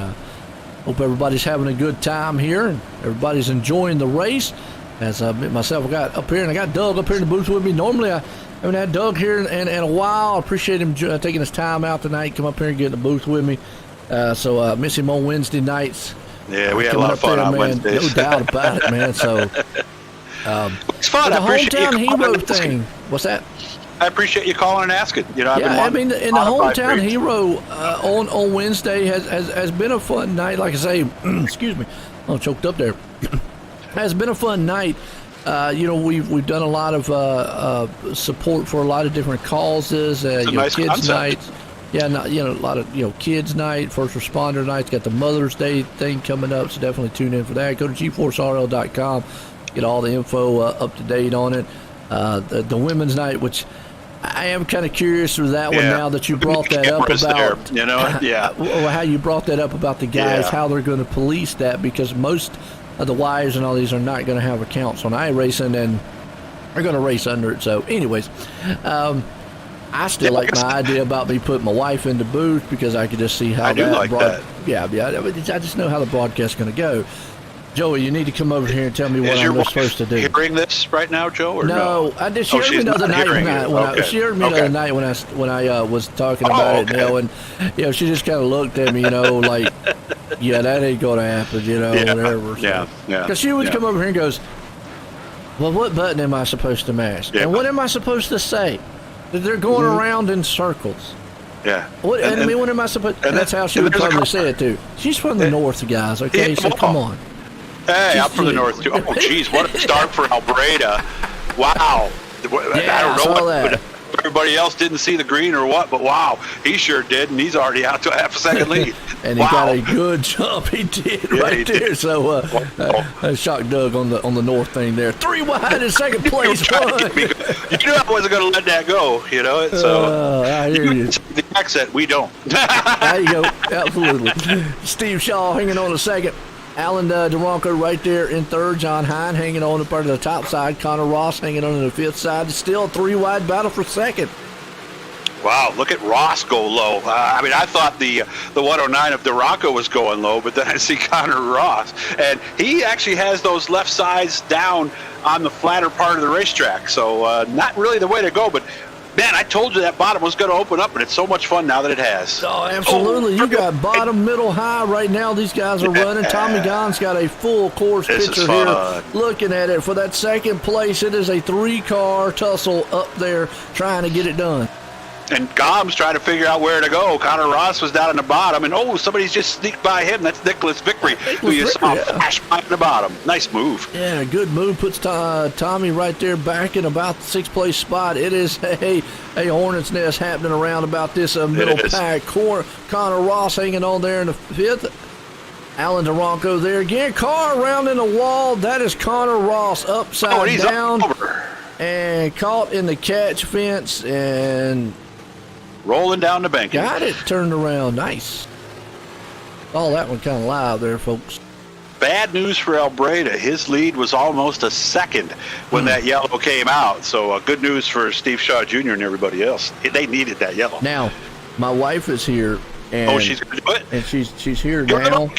hope everybody's having a good time here and everybody's enjoying the race. As myself, I got up here, and I got Doug up here in the booth with me. Normally, I haven't had Doug here in a while. I appreciate him taking his time out tonight, come up here and get in the booth with me. So miss him on Wednesday nights. Yeah, we had a lot of fun on Wednesdays. No doubt about it, man. So it's fun. The I appreciate hometown you hero thing. What's that? I appreciate you calling and asking. You know, I mean, in the hometown hero on Wednesday has been a fun night. Like I say, excuse me, I'm choked up there. Has been a fun night. You know, we've done a lot of support for a lot of different causes. Nice kids concept. nights. Yeah, a lot of kids night, first responder nights. Got the Mother's Day thing coming up, so definitely tune in for that. Go to GForceRL.com, get all the info up to date on it. The women's night, which I am kind of curious for that one now that you brought that up about there, you know, how you brought that up about the guys, how they're going to police that, because most the wives and all these are not going to have accounts on iRacing, and they're going to race under it. So, anyways, I still like my idea about me putting my wife in the booth because I could just see how that. Yeah, I just know how the broadcast's going to go. Joey, you need to come over here and tell me what I'm supposed to do. Hearing this right now, Joe, or no? She heard me the other night when I was talking about it, and she just kind of looked at me, like, yeah, that ain't gonna happen, whatever. So. Yeah. Because she would come over here and goes, well, what button am I supposed to mash? Yeah. And what am I supposed to say? That they're going around in circles. Yeah. What am I supposed? And that's how she would probably say it too. She's from the north, guys. Okay, so come on. Hey, I'm from the north too. Oh, geez, what a start for Albreda. Wow. I don't know what everybody else didn't see the green or what, but wow, he sure did, and he's already out to a half a second lead. And he got a good jump. He did right there. So shocked Doug on the north thing there. 3 wide in second place. You knew I wasn't going to let that go. So I hear you. The accent, we don't. There you go. Absolutely. Steve Shaw hanging on the second. Alan DeRonco right there in third. John Hine hanging on the part of the top side. Connor Ross hanging on the fifth side. Still a 3-wide battle for second. Wow, look at Ross go low. I thought the 109 of DeRonco was going low, but then I see Connor Ross. And he actually has those left sides down on the flatter part of the racetrack. So not really the way to go, but man, I told you that bottom was going to open up, and it's so much fun now that it has. Oh, absolutely. You got bottom, middle, high right now. These guys are running. Tommy Gahn's got a full course picture here. Looking at it. For that second place, it is a 3-car tussle up there trying to get it done. And Gom's trying to figure out where to go. Connor Ross was down in the bottom, and somebody's just sneaked by him. That's Nicholas Vickery, who you saw flash by in the bottom. Nice move. Yeah, good move. Puts Tommy right there back in about the 6th place spot. It is a hornet's nest happening around about this middle pack. Connor Ross hanging on there in the 5th. Alan DeRonco there again. Car around in the wall. That is Connor Ross upside down. And caught in the catch fence and rolling down the bank. Got it turned around. Nice. Oh, that one kind of live there, folks. Bad news for Albreda. His lead was almost a second when that yellow came out. So good news for Steve Shaw Jr. and everybody else. They needed that yellow. Now, my wife is here. And, she's going to do it? And she's here now.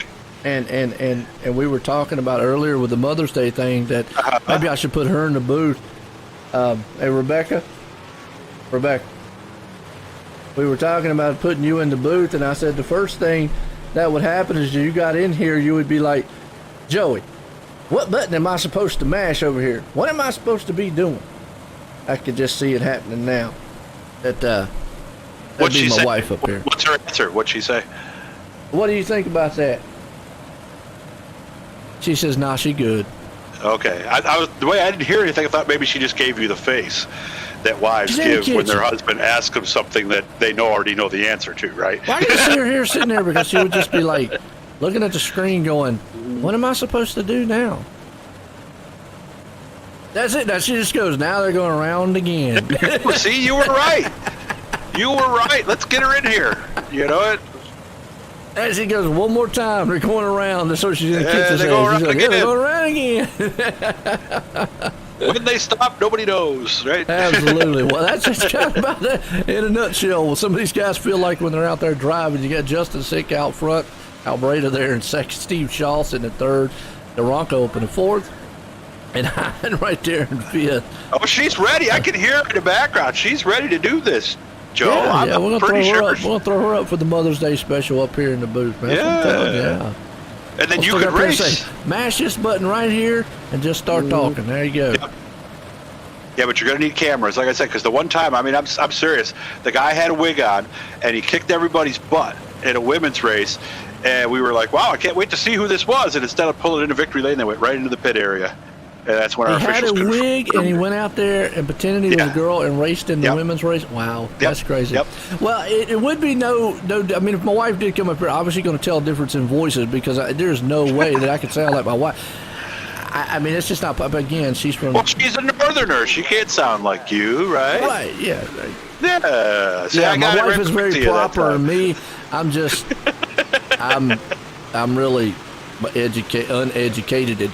And we were talking about earlier with the Mother's Day thing that maybe I should put her in the booth. Hey, Rebecca, we were talking about putting you in the booth, and I said the first thing that would happen is you got in here, you would be like, Joey, what button am I supposed to mash over here? What am I supposed to be doing? I could just see it happening now. That'd be my wife up here. What's her answer? What'd she say? What do you think about that? She says, nah, she good. Okay. I was the way I didn't hear anything, I thought maybe she just gave you the face that wives give when their husband asks them something that they already know the answer to, right? Why do you see her here sitting there? Because she would just be like looking at the screen going, what am I supposed to do now? That's it. Now she just goes, now they're going around again. See, you were right. You were right. Let's get her in here. You know it. As he goes one more time, they're going around. That's what she's going to kick his ass. They're going around again. When they stop, nobody knows, right? Absolutely. Well, that's just kind of about that in a nutshell. Well, some of these guys feel like when they're out there driving, you got Justin Sick out front, Albreda there in second, Steve Shaw sitting in third, DeRonco up in the fourth, and Hine right there in fifth. Oh, she's ready. I can hear her in the background. She's ready to do this. Joe, yeah, we're gonna throw her up for the Mother's Day special up here in the booth, man. Yeah. And then you could race. Mash this button right here and just start talking. There you go. Yep. Yeah, but you're gonna need cameras, like I said, because the one time, I'm serious. The guy had a wig on, and he kicked everybody's butt in a women's race, and we were like, "Wow, I can't wait to see who this was." And instead of pulling into victory lane, they went right into the pit area. And that's when our officials had a wig, and he went out there and pretended he was a girl and raced in the women's race. Wow, that's crazy. Yep. Well, it would be no. I mean, if my wife did come up here, obviously going to tell a difference in voices because there's no way that I could sound like my wife. I mean, it's just not. Again, she's from. Well, she's a northerner. She can't sound like you, right? Right. Yeah. Yeah. See, my wife is very proper, and me, I'm just. I'm really. uneducated.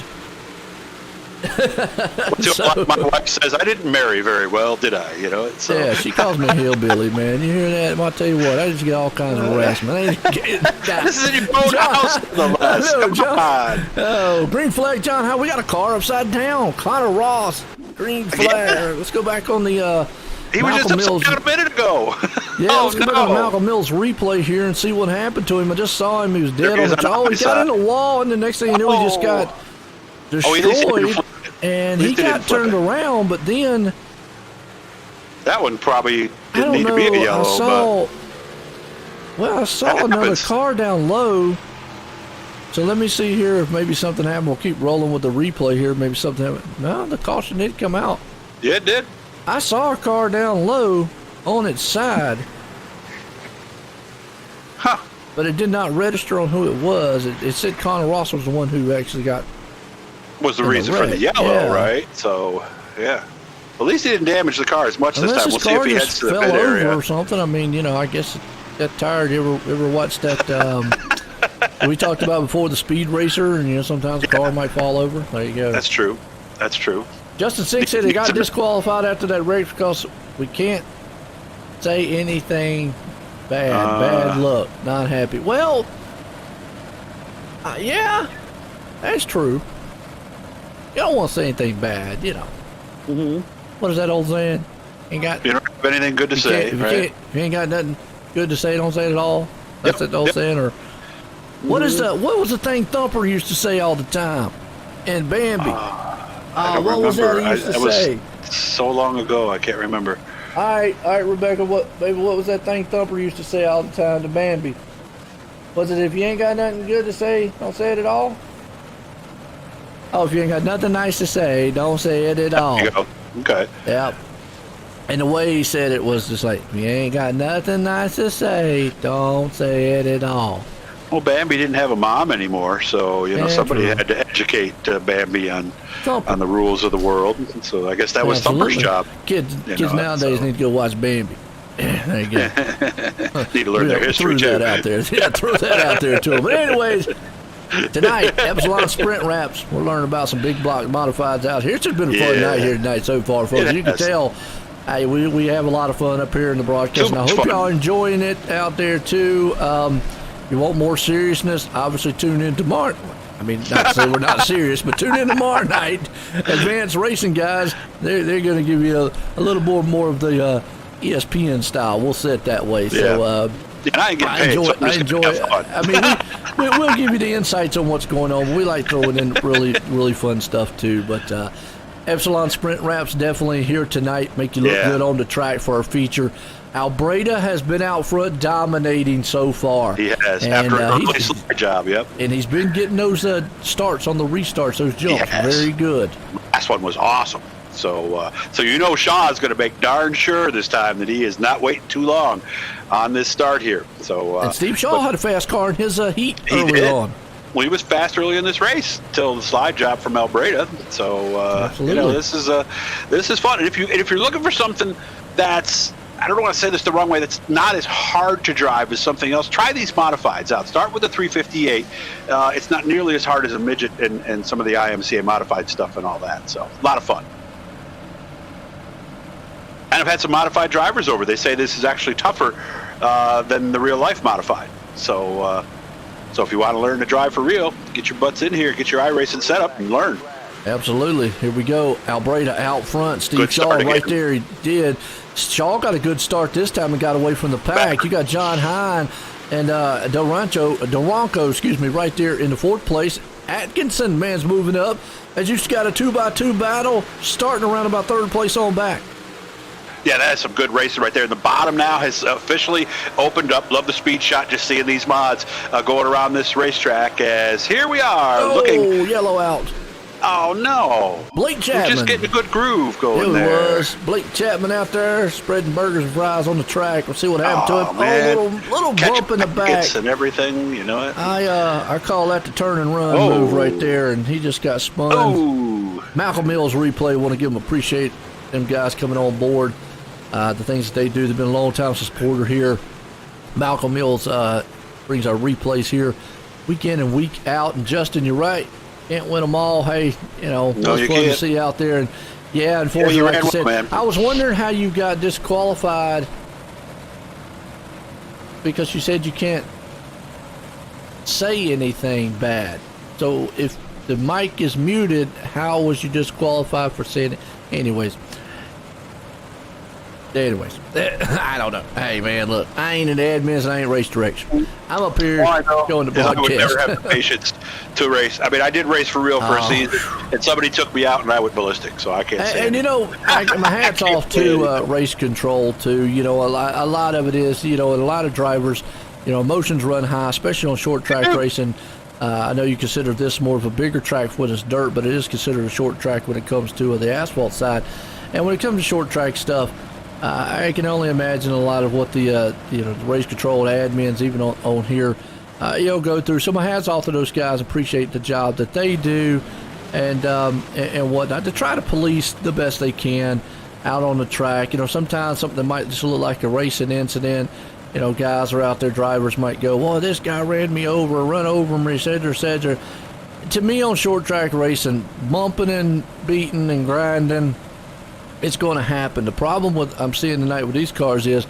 So, my wife says I didn't marry very well, did I? You know. So. Yeah, she calls me a hillbilly, man. You hear that? I'll tell you what, I just get all kinds of harassment. This is in your own house, nonetheless. Come on. Oh, green flag, John. How we got a car upside down? Connor Ross, green flag. Let's go back on the. He was just upside down a minute ago. Yeah, let's go back on Malcolm Mills replay here and see what happened to him. I just saw him. He was dead on the jaw. He got in the wall, and the next thing you know, he just got destroyed. And he got turned around, but then that one probably didn't need to be a yellow. I saw another car down low. So let me see here if maybe something happened. We'll keep rolling with the replay here. Maybe something happened. No, the caution did come out. Yeah, it did. I saw a car down low on its side. Huh. But it did not register on who it was. It said Connor Ross was the one who actually got. Was the reason for the yellow, right? So, yeah. At least he didn't damage the car as much this time. We'll see if he heads to the pit area or something. I mean, I guess that tire. You ever watched that? We talked about before the Speed Racer, and sometimes the car might fall over. There you go. That's true. That's true. Justin Sink said he got disqualified after that race because we can't say anything bad. Bad luck. Not happy. Well, yeah, that's true. You don't want to say anything bad, Mm-hmm. What is that old saying? You don't have anything good to say, right? If you ain't got nothing good to say, don't say it at all. That's that old saying. Or what was the thing Thumper used to say all the time? And Bambi. What was that he used to say? So long ago, I can't remember. All right, Rebecca. What was that thing Thumper used to say all the time to Bambi? Was it if you ain't got nothing good to say, don't say it at all? Oh, if you ain't got nothing nice to say, don't say it at all. There you go. Okay. Yep. And the way he said it was just like, if you ain't got nothing nice to say, don't say it at all. Well, Bambi didn't have a mom anymore, so somebody had to educate Bambi on the rules of the world. So I guess that was Thumper's job. Kids nowadays need to go watch Bambi. There you go. Need to learn their history too. Throw that out there. Yeah, throw that out there to them. But anyways, tonight, Epsilon Sprint Wraps. We're learning about some big block modifieds out here. It's just been a fun night here tonight so far, folks. You can tell. Hey, we have a lot of fun up here in the broadcast. And I hope y'all enjoying it out there too. You want more seriousness? Obviously, tune in tomorrow. I mean, not to say we're not serious, but tune in tomorrow night. Advanced Racing guys, they're going to give you a little more of the ESPN style. We'll set it that way. So I enjoy it. I mean, we'll give you the insights on what's going on. But we like throwing in really fun stuff too. But Epsilon Sprint Wraps definitely here tonight. Make you look good on the track for our feature. Albreda has been out front dominating so far. He has, after a really slow job, yep. And he's been getting those starts on the restarts, those jumps. Very good. Last one was awesome. So Shaw's going to make darn sure this time that he is not waiting too long on this start here. So and Steve Shaw had a fast car in his heat early on. Well, he was fast early in this race till the slide job from Albreda. So this is fun. And if you're looking for something that's, I don't want to say this the wrong way, that's not as hard to drive as something else, try these modifieds out. Start with the 358. It's not nearly as hard as a midget and some of the IMCA modified stuff and all that. So a lot of fun. And I've had some modified drivers over. They say this is actually tougher than the real life modified. So if you want to learn to drive for real, get your butts in here, get your iRacing set up and learn. Absolutely. Here we go. Albreda out front. Steve Shaw right there. He did. Shaw got a good start this time and got away from the pack. You got John Hine and Duranco, right there in the fourth place. Atkinson, man's moving up. As you got a 2x2 battle starting around about third place on back. Yeah, that's some good racing right there. And the bottom now has officially opened up. Love the speed shot, just seeing these mods going around this racetrack as here we are looking. Yellow out. Oh, no. Blake Chapman. We're just getting a good groove going there. It was. Blake Chapman out there spreading burgers and fries on the track. We'll see what happened to him. Man. Little bump in the back. And everything, you know it. I call that the turn and run move right there, and he just got spun. Oh. Malcolm Mills replay. Want to give him appreciate them guys coming on board. The things that they do. They've been a long time supporter here. Malcolm Mills brings our replays here week in and week out. And Justin, you're right. Can't win them all. Hey, No, it's you fun to can't. see out there. And yeah, unfortunately, you like ran I said, well, man. I was wondering how you got disqualified because you said you can't say anything bad. So if the mic is muted, how was you disqualified for saying it? Anyways, I don't know. Hey, man, look, I ain't in admins and I ain't race direction. I'm up here going to I would never have the broadcast. patience to race. I mean, I did race for real for a season, and somebody took me out, and I went ballistic, so I can't say And my hat's off to race control too. A lot of it is, and a lot of drivers, emotions run high, especially on short track racing. I know you consider this more of a bigger track when it's dirt, but it is considered a short track when it comes to the asphalt side. And when it comes to short track stuff, I can only imagine a lot of what the race control admins, even on here, go through. So my hat's off to those guys. Appreciate the job that they do, and whatnot to try to police the best they can out on the track. Sometimes something that might just look like a racing incident. Guys are out there. Drivers might go, "Well, this guy ran me over, or run over me," etc. To me, on short track racing, bumping and beating and grinding, it's going to happen. The problem with I'm seeing tonight with these cars is,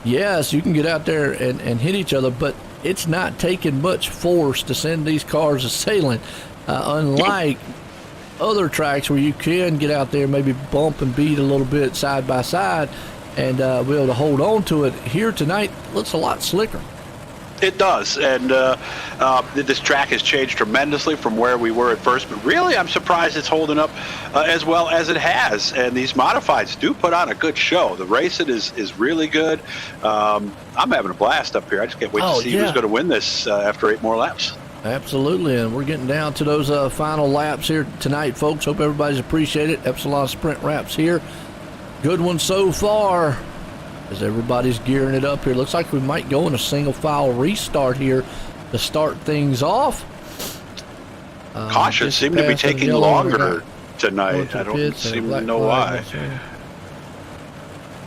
yes, you can get out there and hit each other, but it's not taking much force to send these cars sailing. Unlike other tracks where you can get out there, maybe bump and beat a little bit side by side, and be able to hold on to it. Here tonight looks a lot slicker. It does, and this track has changed tremendously from where we were at first, but really I'm surprised it's holding up as well as it has, and these modifieds do put on a good show. The racing is really good. I'm having a blast up here. I just can't wait to see who's going to win this after 8 more laps. Absolutely, and we're getting down to those final laps here tonight, folks. Hope everybody's appreciated it. Epsilon Sprint Wraps here. Good one so far as everybody's gearing it up here. Looks like we might go in a single file restart here to start things off. Cautions seem to be taking longer tonight. I don't seem to know why.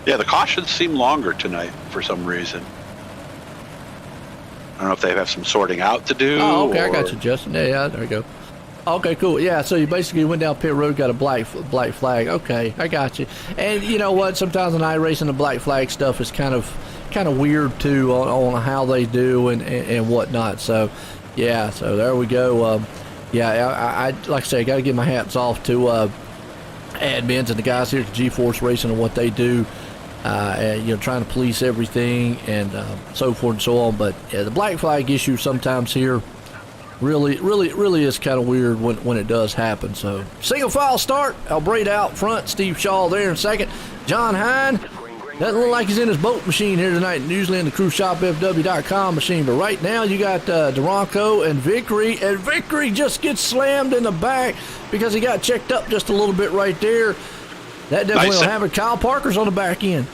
Yeah, the cautions seem longer tonight for some reason. I don't know if they have some sorting out to do. Oh, okay, I got you, Justin. Yeah, there we go. Okay, cool. Yeah, so you basically went down pit road, got a black flag. Okay, I got you. And you know what? Sometimes in iRacing, the black flag stuff is kind of weird too on how they do and whatnot. So, yeah. So there we go. I like I say, got to give my hats off to admins and the guys here at GeForce Racing and what they do. And, trying to police everything and so forth and so on. But yeah, the black flag issue sometimes here really is kind of weird when it does happen. So single file start. Albrate out front. Steve Shaw there in second. John Hine doesn't look like he's in his boat machine here tonight. Usually in the cruiseshopfw.com machine. But right now you got Duranco and Vickery. And Vickery just gets slammed in the back because he got checked up just a little bit right there. That definitely will happen. Kyle Parker's on the back end.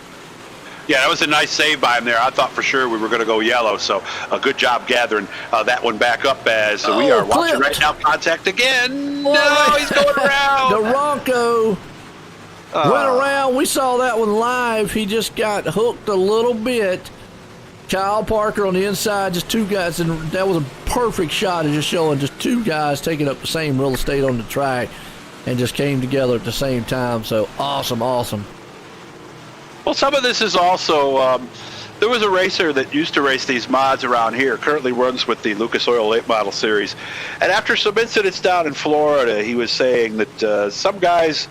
Yeah, that was a nice save by him there. I thought for sure we were going to go yellow, so a good job gathering that one back up as we are watching right now. Contact again. No, he's going around. Duranco went around. We saw that one live. He just got hooked a little bit. Kyle Parker on the inside, just two guys, and that was a perfect shot of just showing just two guys taking up the same real estate on the track and just came together at the same time. So awesome. Well, some of this is also, there was a racer that used to race these mods around here, currently runs with the Lucas Oil Late Model Series. And after some incidents down in Florida, he was saying that some guys,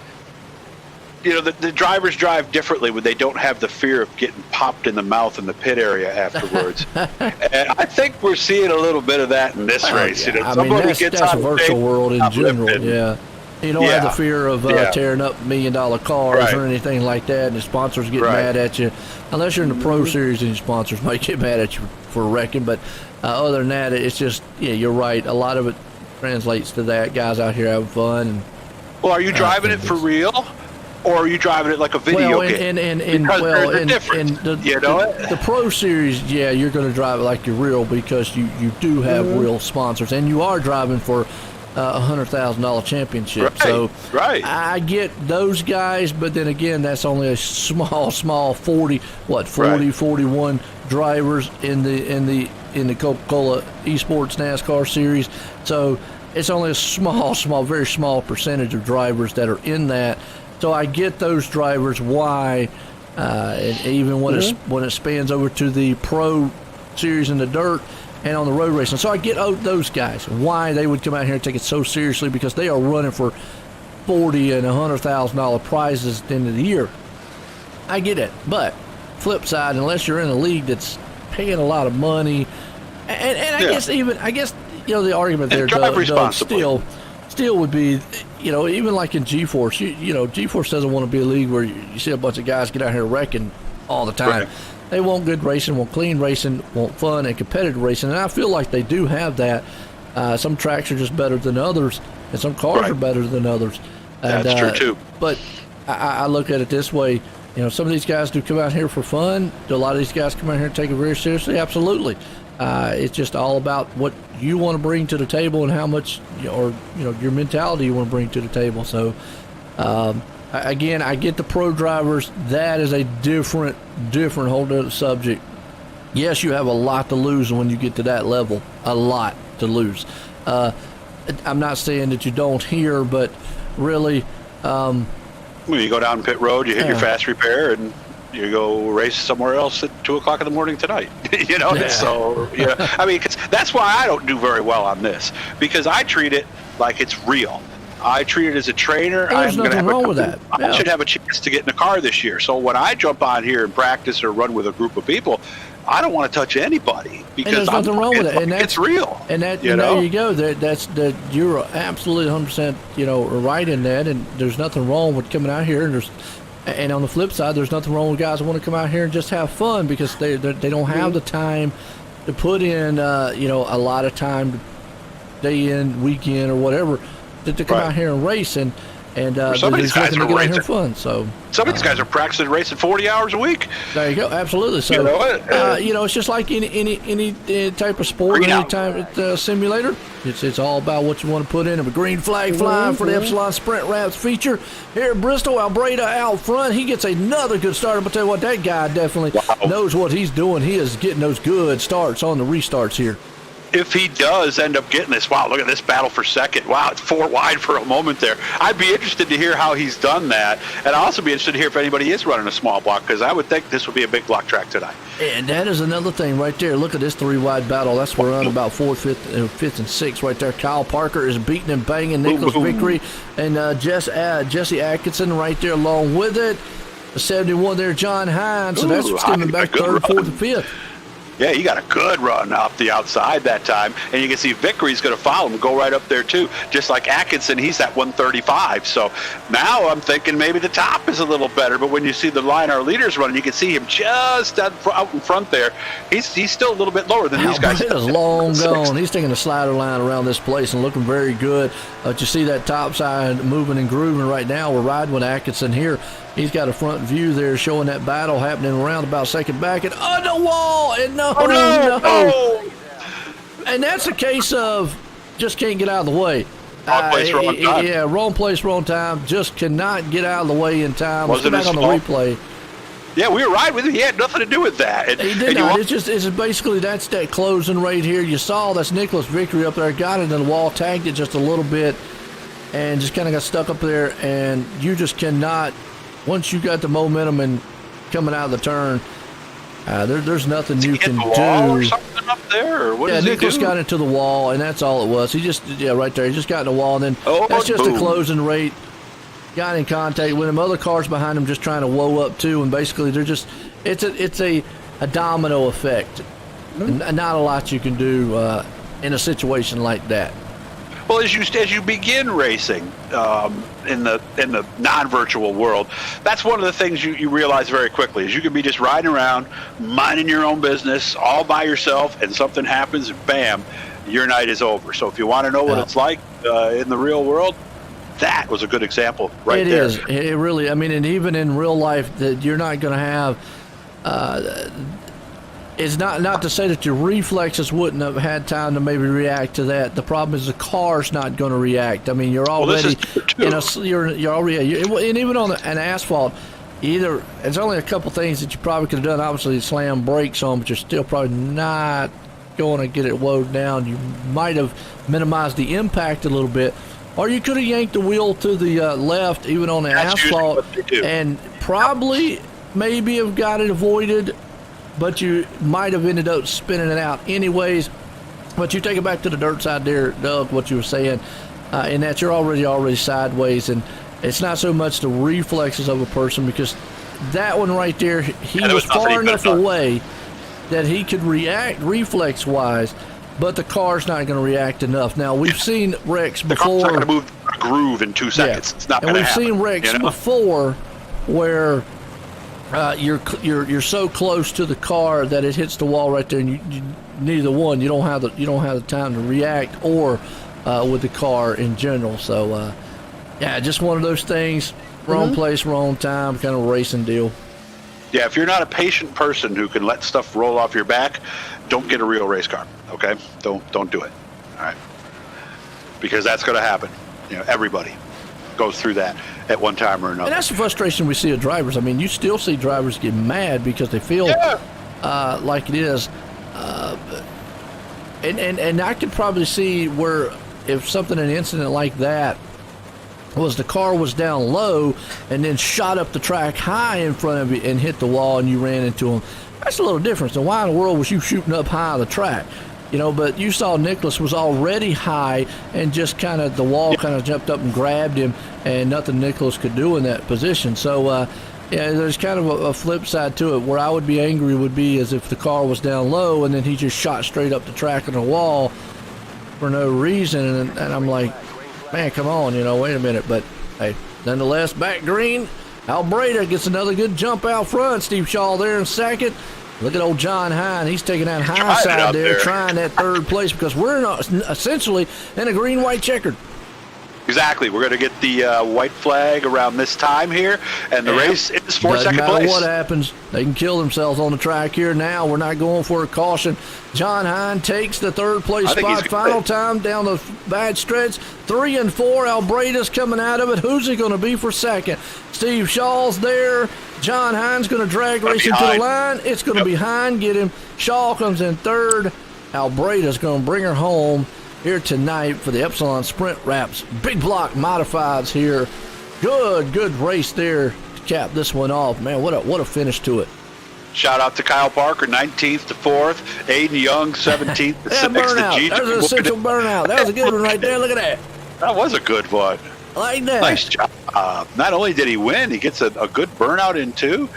the drivers drive differently when they don't have the fear of getting popped in the mouth in the pit area afterwards. And I think we're seeing a little bit of that in this race. Yeah. That's a virtual world in general, yeah. You don't have the fear of tearing up $1 million cars or anything like that, and the sponsors get mad at you. Unless you're in the Pro Series, and your sponsors might get mad at you for wrecking. But other than that, it's just, you're right. A lot of it translates to that. Guys out here having fun. Well, are you driving it for real? Or are you driving it like a video game? The Pro Series, you're going to drive it like you're real because you do have real sponsors, and you are driving for a $100,000 championship. I get those guys, but then again, that's only a small 41 drivers in the in the Coca-Cola Esports NASCAR series. So it's only a very small percentage of drivers that are in that. So I get those drivers why, and even when it spans over to the pro series in the dirt and on the road racing. So I get those guys why they would come out here and take it so seriously, because they are running for $40,000 and $100,000 prizes at the end of the year. I get it, but flip side, unless you're in a league that's paying a lot of money, and I guess the argument there, Doug, still would be, even like in GeForce, GeForce doesn't want to be a league where you see a bunch of guys get out here wrecking all the time. Right. They want good racing, want clean racing, want fun and competitive racing, and I feel like they do have that. Some tracks are just better than others, and some cars are better than others. And, that's true too. But I look at it this way. Some of these guys do come out here for fun. Do a lot of these guys come out here and take it very seriously? Absolutely. It's just all about what you want to bring to the table and how much, your mentality you want to bring to the table. So, again, I get the pro drivers. That is a different whole other subject. Yes, you have a lot to lose when you get to that level. A lot to lose. I'm not saying that you don't here, but really, when you go down pit road, you hit your fast repair, and you go race somewhere else at 2:00 in the morning tonight. So I mean, 'cause that's why I don't do very well on this, because I treat it like it's real. I treat it as a trainer. There's nothing wrong with that. I should have a chance to get in the car this year. So when I jump on here and practice or run with a group of people, I don't want to touch anybody, because there's nothing wrong with it, and it's real. And that there you go. You're absolutely 100% right in that, and there's nothing wrong with coming out here. And on the flip side, there's nothing wrong with guys who want to come out here and just have fun, because they don't have the time to put in a lot of time, day in, weekend, or whatever, to come out here and race. And some of these guys are racing fun. So some of these guys are practicing racing 40 hours a week. There you go. Absolutely. So it's just like any type of sport, any type of simulator. It's all about what you want to put in. A green flag flying for the Epsilon Sprint Wraps feature here at Bristol. Albreda out front. He gets another good start. I'm gonna tell you what, that guy definitely knows what he's doing. He is getting those good starts on the restarts here. If he does end up getting this, wow, look at this battle for second. Wow, it's 4 wide for a moment there. I'd be interested to hear how he's done that. And I'd also be interested to hear if anybody is running a small block, because I would think this would be a big block track tonight. And that is another thing right there. Look at this 3 wide battle. That's where we're on about 4th, 5th, and 6th right there. Kyle Parker is beating and banging Nicholas Vickery. And Jesse Atkinson right there along with it. The 71 there, John Hines. So that's skimming back 3rd, 4th, and 5th. Yeah, he got a good run off the outside that time. And you can see Vickery's going to follow him, go right up there too. Just like Atkinson, he's at 135. So now I'm thinking maybe the top is a little better. But when you see the line our leaders running, you can see him just out in front there. He's still a little bit lower than these guys. It is long gone. He's taking a slider line around this place and looking very good. You see that top side moving and grooving right now. We're riding with Atkinson here. He's got a front view there showing that battle happening around about second back and on the wall. And no. And that's a case of just can't get out of the way. Wrong place, wrong time. Yeah, wrong place, wrong time. Just cannot get out of the way in time. Let's go back on the replay. Yeah, we were right with him. He had nothing to do with that. He did not. It's basically that's that closing right here. You saw that's Nicholas Vickery up there. Got it in the wall, tagged it just a little bit, and just kind of got stuck up there. And you just cannot. Once you got the momentum and coming out of the turn, there's nothing you can do. Or something up there, or what does Nicholas he do? got into the wall, and that's all it was. He just right there. He just got in the wall, and then that's just a closing rate. Got in contact with him. Other cars behind him just trying to woe up too, and basically they're just it's a domino effect. Mm-hmm. Not a lot you can do in a situation like that. Well, as you begin racing in the non-virtual world, that's one of the things you realize very quickly is you can be just riding around, minding your own business, all by yourself, and something happens, and bam, your night is over. So if you want to know what it's like in the real world, that was a good example right there. It is. It really. I mean, and even in real life, that you're not going to have. It's not to say that your reflexes wouldn't have had time to maybe react to that. The problem is the car's not going to react. I mean, you're already you're already and even on an asphalt. Either it's only a couple things that you probably could have done. Obviously, slam brakes on, but you're still probably not going and get it wound down, you might have minimized the impact a little bit. Or you could have yanked the wheel to the left, even on the asphalt, and probably maybe have got it avoided, but you might have ended up spinning it out anyways. But you take it back to the dirt side there, Doug, what you were saying, in that you're already sideways, and it's not so much the reflexes of a person, because that one right there, he was far enough away that he could react reflex-wise, but the car's not going to react enough. Now, we've seen wrecks before. The car's not going to move a groove in 2 seconds. It's not going to happen. And we've seen wrecks before where you're so close to the car that it hits the wall right there, and you neither one. You don't have the time to react or with the car in general. So, yeah, just one of those things. Wrong place, wrong time, kind of racing deal. Yeah, if you're not a patient person who can let stuff roll off your back, don't get a real race car. Okay, don't do it. All right, because that's going to happen. You know, everybody goes through that at one time or another. And that's the frustration we see of drivers. I mean, you still see drivers get mad because they feel like it is. And I could probably see where if an incident like that was the car was down low and then shot up the track high in front of you and hit the wall and you ran into him. That's a little different. So why in the world was you shooting up high on the track? You know, but you saw Nicholas was already high and just kind of the wall kind of jumped up and grabbed him, and nothing Nicholas could do in that position. So, yeah, there's kind of a flip side to it. Where I would be angry would be as if the car was down low and then he just shot straight up the track on the wall for no reason. And I'm like, man, come on, you know, wait a minute. But, hey, nonetheless, back green. Albreda gets another good jump out front. Steve Shaw there in second. Look at old John Hine. He's taking that high side there, trying that third place, because we're essentially in a green-white checkered. Exactly. We're going to get the white flag around this time here, and the race is for second place. Doesn't matter what happens. They can kill themselves on the track here now. We're not going for a caution. John Hine takes the third place spot. Final time down the bad stretch. 3 and 4. Albreda's coming out of it. Who's he going to be for second? Steve Shaw's there. John Hine's going to drag racing to the line. It's going to be Hine. Get him. Shaw comes in third. Albreda's going to bring her home here tonight for the Epsilon Sprint Wraps. Big block modifieds here. Good race there to cap this one off. Man, what a finish to it. Shout out to Kyle Parker, 19th to 4th. Aiden Young, 17th to 6th. Burnout. That was an essential burnout. That was a good one right there. Look at that. That was a good one. I like that. Nice job. Not only did he win, he gets a good burnout in too.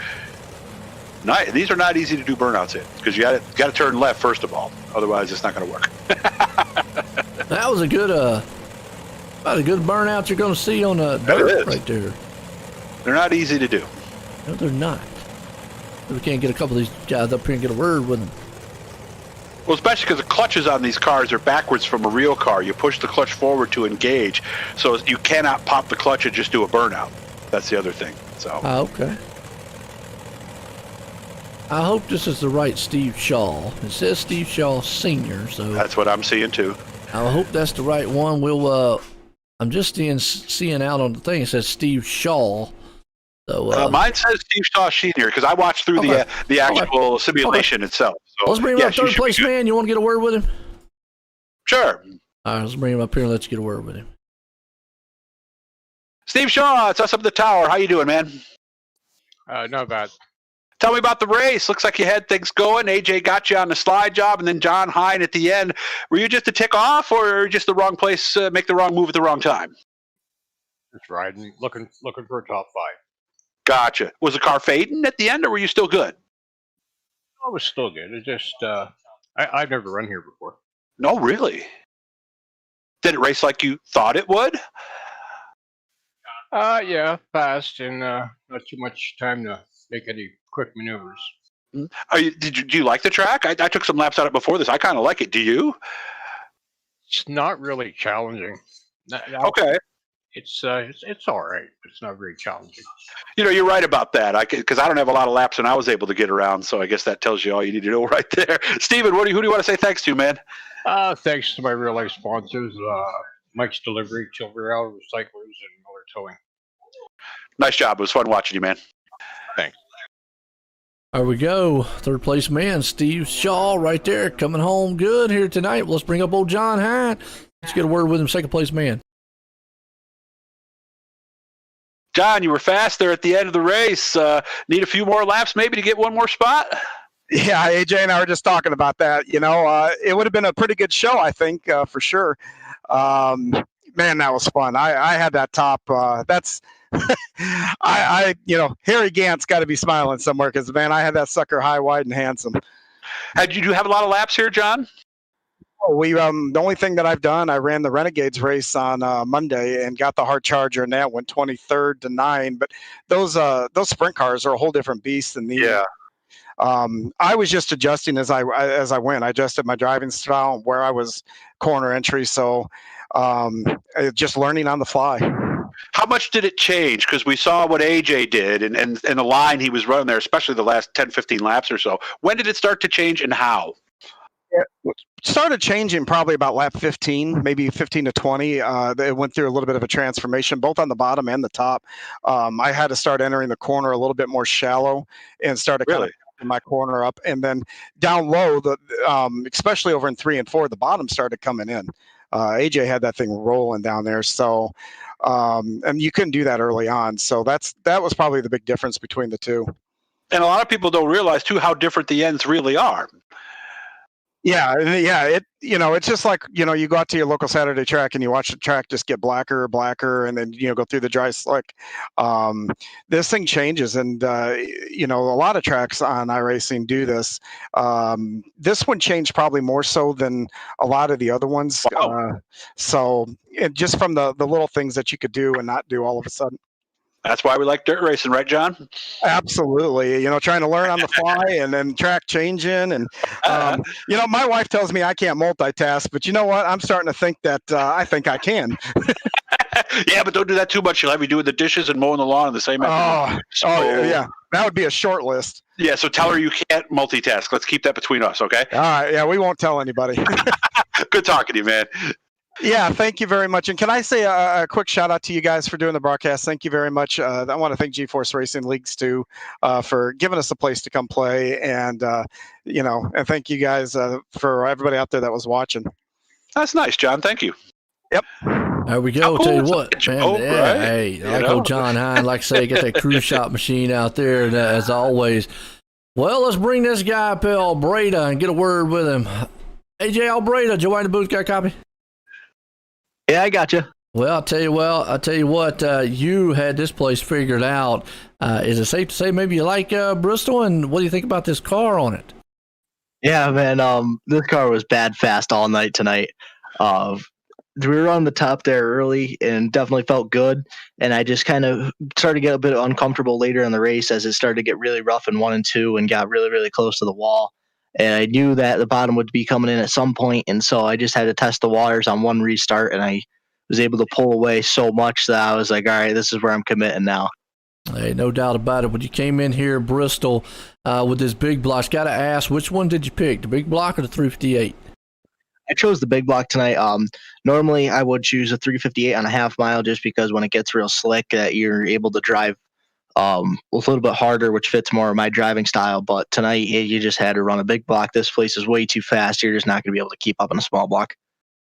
These are not easy to do burnouts in, because you got to turn left first of all. Otherwise, it's not going to work. That was a good burnout you're going to see on the dirt right there. They're not easy to do. No, they're not. We can't get a couple of these guys up here and get a word with them. Well, especially because the clutches on these cars are backwards from a real car. You push the clutch forward to engage, so you cannot pop the clutch and just do a burnout. That's the other thing. So. Okay. I hope this is the right Steve Shaw. It says Steve Shaw Sr., so that's what I'm seeing too. I hope that's the right one. We'll. I'm just seeing out on the thing. It says Steve Shaw. So mine says Steve Shaw Sr. because I watched through the actual simulation itself. So, let's bring him up, third place man. You want to get a word with him? Sure. All right, let's bring him up here and let you get a word with him. Steve Shaw, it's us up at the tower. How you doing, man? Not bad. Tell me about the race. Looks like you had things going. AJ got you on the slide job, and then John Hine at the end. Were you just a tick off, or just the wrong place, make the wrong move at the wrong time? Just riding, looking for a top 5. Gotcha. Was the car fading at the end, or were you still good? I was still good. It just I've never run here before. No, really? Did it race like you thought it would? Yeah, fast and not too much time to make any quick maneuvers. Do you like the track? I took some laps on it before this. I kind of like it. Do you? It's not really challenging. Okay. It's all right, but it's not very challenging. You know, you're right about that. Because I don't have a lot of laps, and I was able to get around. So I guess that tells you all you need to know right there. Steven, who do you want to say thanks to, man? Thanks to my real life sponsors, Mike's Delivery, Chilverdale Recyclers, and Miller Towing. Nice job. It was fun watching you, man. Thanks. There we go. Third place man, Steve Shaw, right there, coming home good here tonight. Let's bring up old John Hine. Let's get a word with him, second place man. John, you were fast there at the end of the race. Need a few more laps maybe to get one more spot? Yeah, AJ and I were just talking about that. It would have been a pretty good show, I think, for sure. Man, that was fun. I had that top. That's Harry Gant's got to be smiling somewhere because, man, I had that sucker high, wide, and handsome. Did you have a lot of laps here, John? Oh, the only thing that I've done, I ran the Renegades race on Monday and got the hard charger, and that went 23rd to 9. But those sprint cars are a whole different beast than these. Yeah. I was just adjusting as I went. I adjusted my driving style where I was corner entry, so just learning on the fly. How much did it change? Because we saw what AJ did and the line he was running there, especially the last 10, 15 laps or so. When did it start to change and how? It started changing probably about lap 15, maybe 15 to 20. It went through a little bit of a transformation, both on the bottom and the top. I had to start entering the corner a little bit more shallow and started kind of my corner up, and then down low, especially over in 3 and 4, the bottom started coming in. AJ had that thing rolling down there, so and you couldn't do that early on. So that was probably the big difference between the two. And a lot of people don't realize too how different the ends really are. Yeah. It's just like, you go out to your local Saturday track and you watch the track just get blacker, and then, go through the dry slick. This thing changes. And, a lot of tracks on iRacing do this. This one changed probably more so than a lot of the other ones. Wow. So just from the little things that you could do and not do all of a sudden. That's why we like dirt racing, right, John? Absolutely. Trying to learn on the fly and then track changing. And, my wife tells me I can't multitask, but you know what? I'm starting to think that I think I can. Yeah, but don't do that too much. You'll have me doing the dishes and mowing the lawn in the same afternoon. Yeah. That would be a short list. Yeah, so tell her you can't multitask. Let's keep that between us, okay? All right. Yeah, we won't tell anybody. Good talking to you, man. Yeah, thank you very much. And can I say a quick shout out to you guys for doing the broadcast? Thank you very much. I want to thank GForce Racing Leagues too for giving us a place to come play, and and thank you guys for everybody out there that was watching. That's nice, John. Thank you. Yep. There we go. Tell you what, man. Right? Hey, like old John Hine, like I say, get that cruise shop machine out there, and, as always. Well, let's bring this guy up, Albreda, and get a word with him. AJ Albreda, Joanne the Booth, got a copy? Yeah, I got you. Well, I'll tell you what, you had this place figured out. Is it safe to say maybe you like Bristol, and what do you think about this car on it? Yeah, man, this car was bad fast all night tonight. We were on the top there early and definitely felt good, and I just kind of started to get a bit uncomfortable later in the race as it started to get really rough in 1 and 2 and got really, really close to the wall. And I knew that the bottom would be coming in at some point, and so I just had to test the waters on one restart, and I was able to pull away so much that I was like, all right, this is where I'm committing now. Hey, no doubt about it. When you came in here, Bristol, with this big block, got to ask, which one did you pick, the big block or the 358? I chose the big block tonight. Normally, I would choose a 358 on a half mile just because when it gets real slick, you're able to drive a little bit harder, which fits more of my driving style. But tonight, you just had to run a big block. This place is way too fast. You're just not going to be able to keep up in a small block.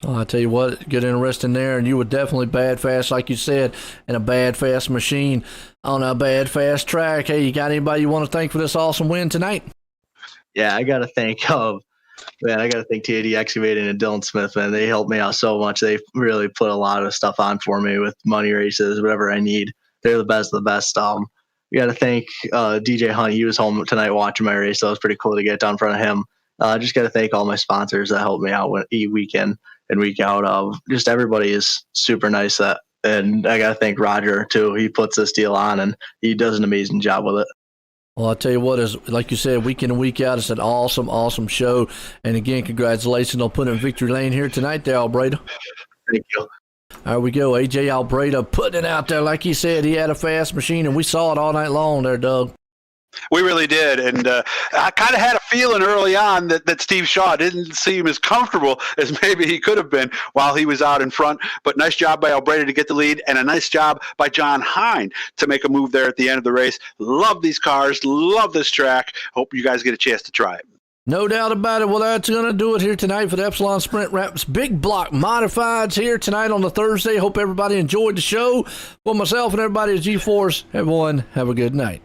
Oh, I tell you what, get interesting there, and you were definitely bad fast, like you said, and a bad fast machine on a bad fast track. Hey, you got anybody you want to thank for this awesome win tonight? Yeah, I got to thank TAD Excavating and Dylan Smith, man. They helped me out so much. They really put a lot of stuff on for me with money races, whatever I need. They're the best of the best. We got to thank DJ Hunt. He was home tonight watching my race, so it was pretty cool to get done in front of him. Just got to thank all my sponsors that helped me out week in and week out. Just everybody is super nice. And I got to thank Roger, too. He puts this deal on, and he does an amazing job with it. Well, I'll tell you what, is like you said, week in and week out, it's an awesome, awesome show. And again, congratulations on putting in victory lane here tonight there, Albreda. Thank you. There we go. AJ Albreda putting it out there. Like he said, he had a fast machine, and we saw it all night long there, Doug. We really did, and I kind of had a feeling early on that Steve Shaw didn't seem as comfortable as maybe he could have been while he was out in front. But nice job by Albreda to get the lead, and a nice job by John Hine to make a move there at the end of the race. Love these cars, love this track. Hope you guys get a chance to try it. No doubt about it. Well, that's going to do it here tonight for the Epsilon Sprint Wraps Big Block Modifieds here tonight on the Thursday. Hope everybody enjoyed the show. For myself and everybody at GeForce, everyone, have a good night.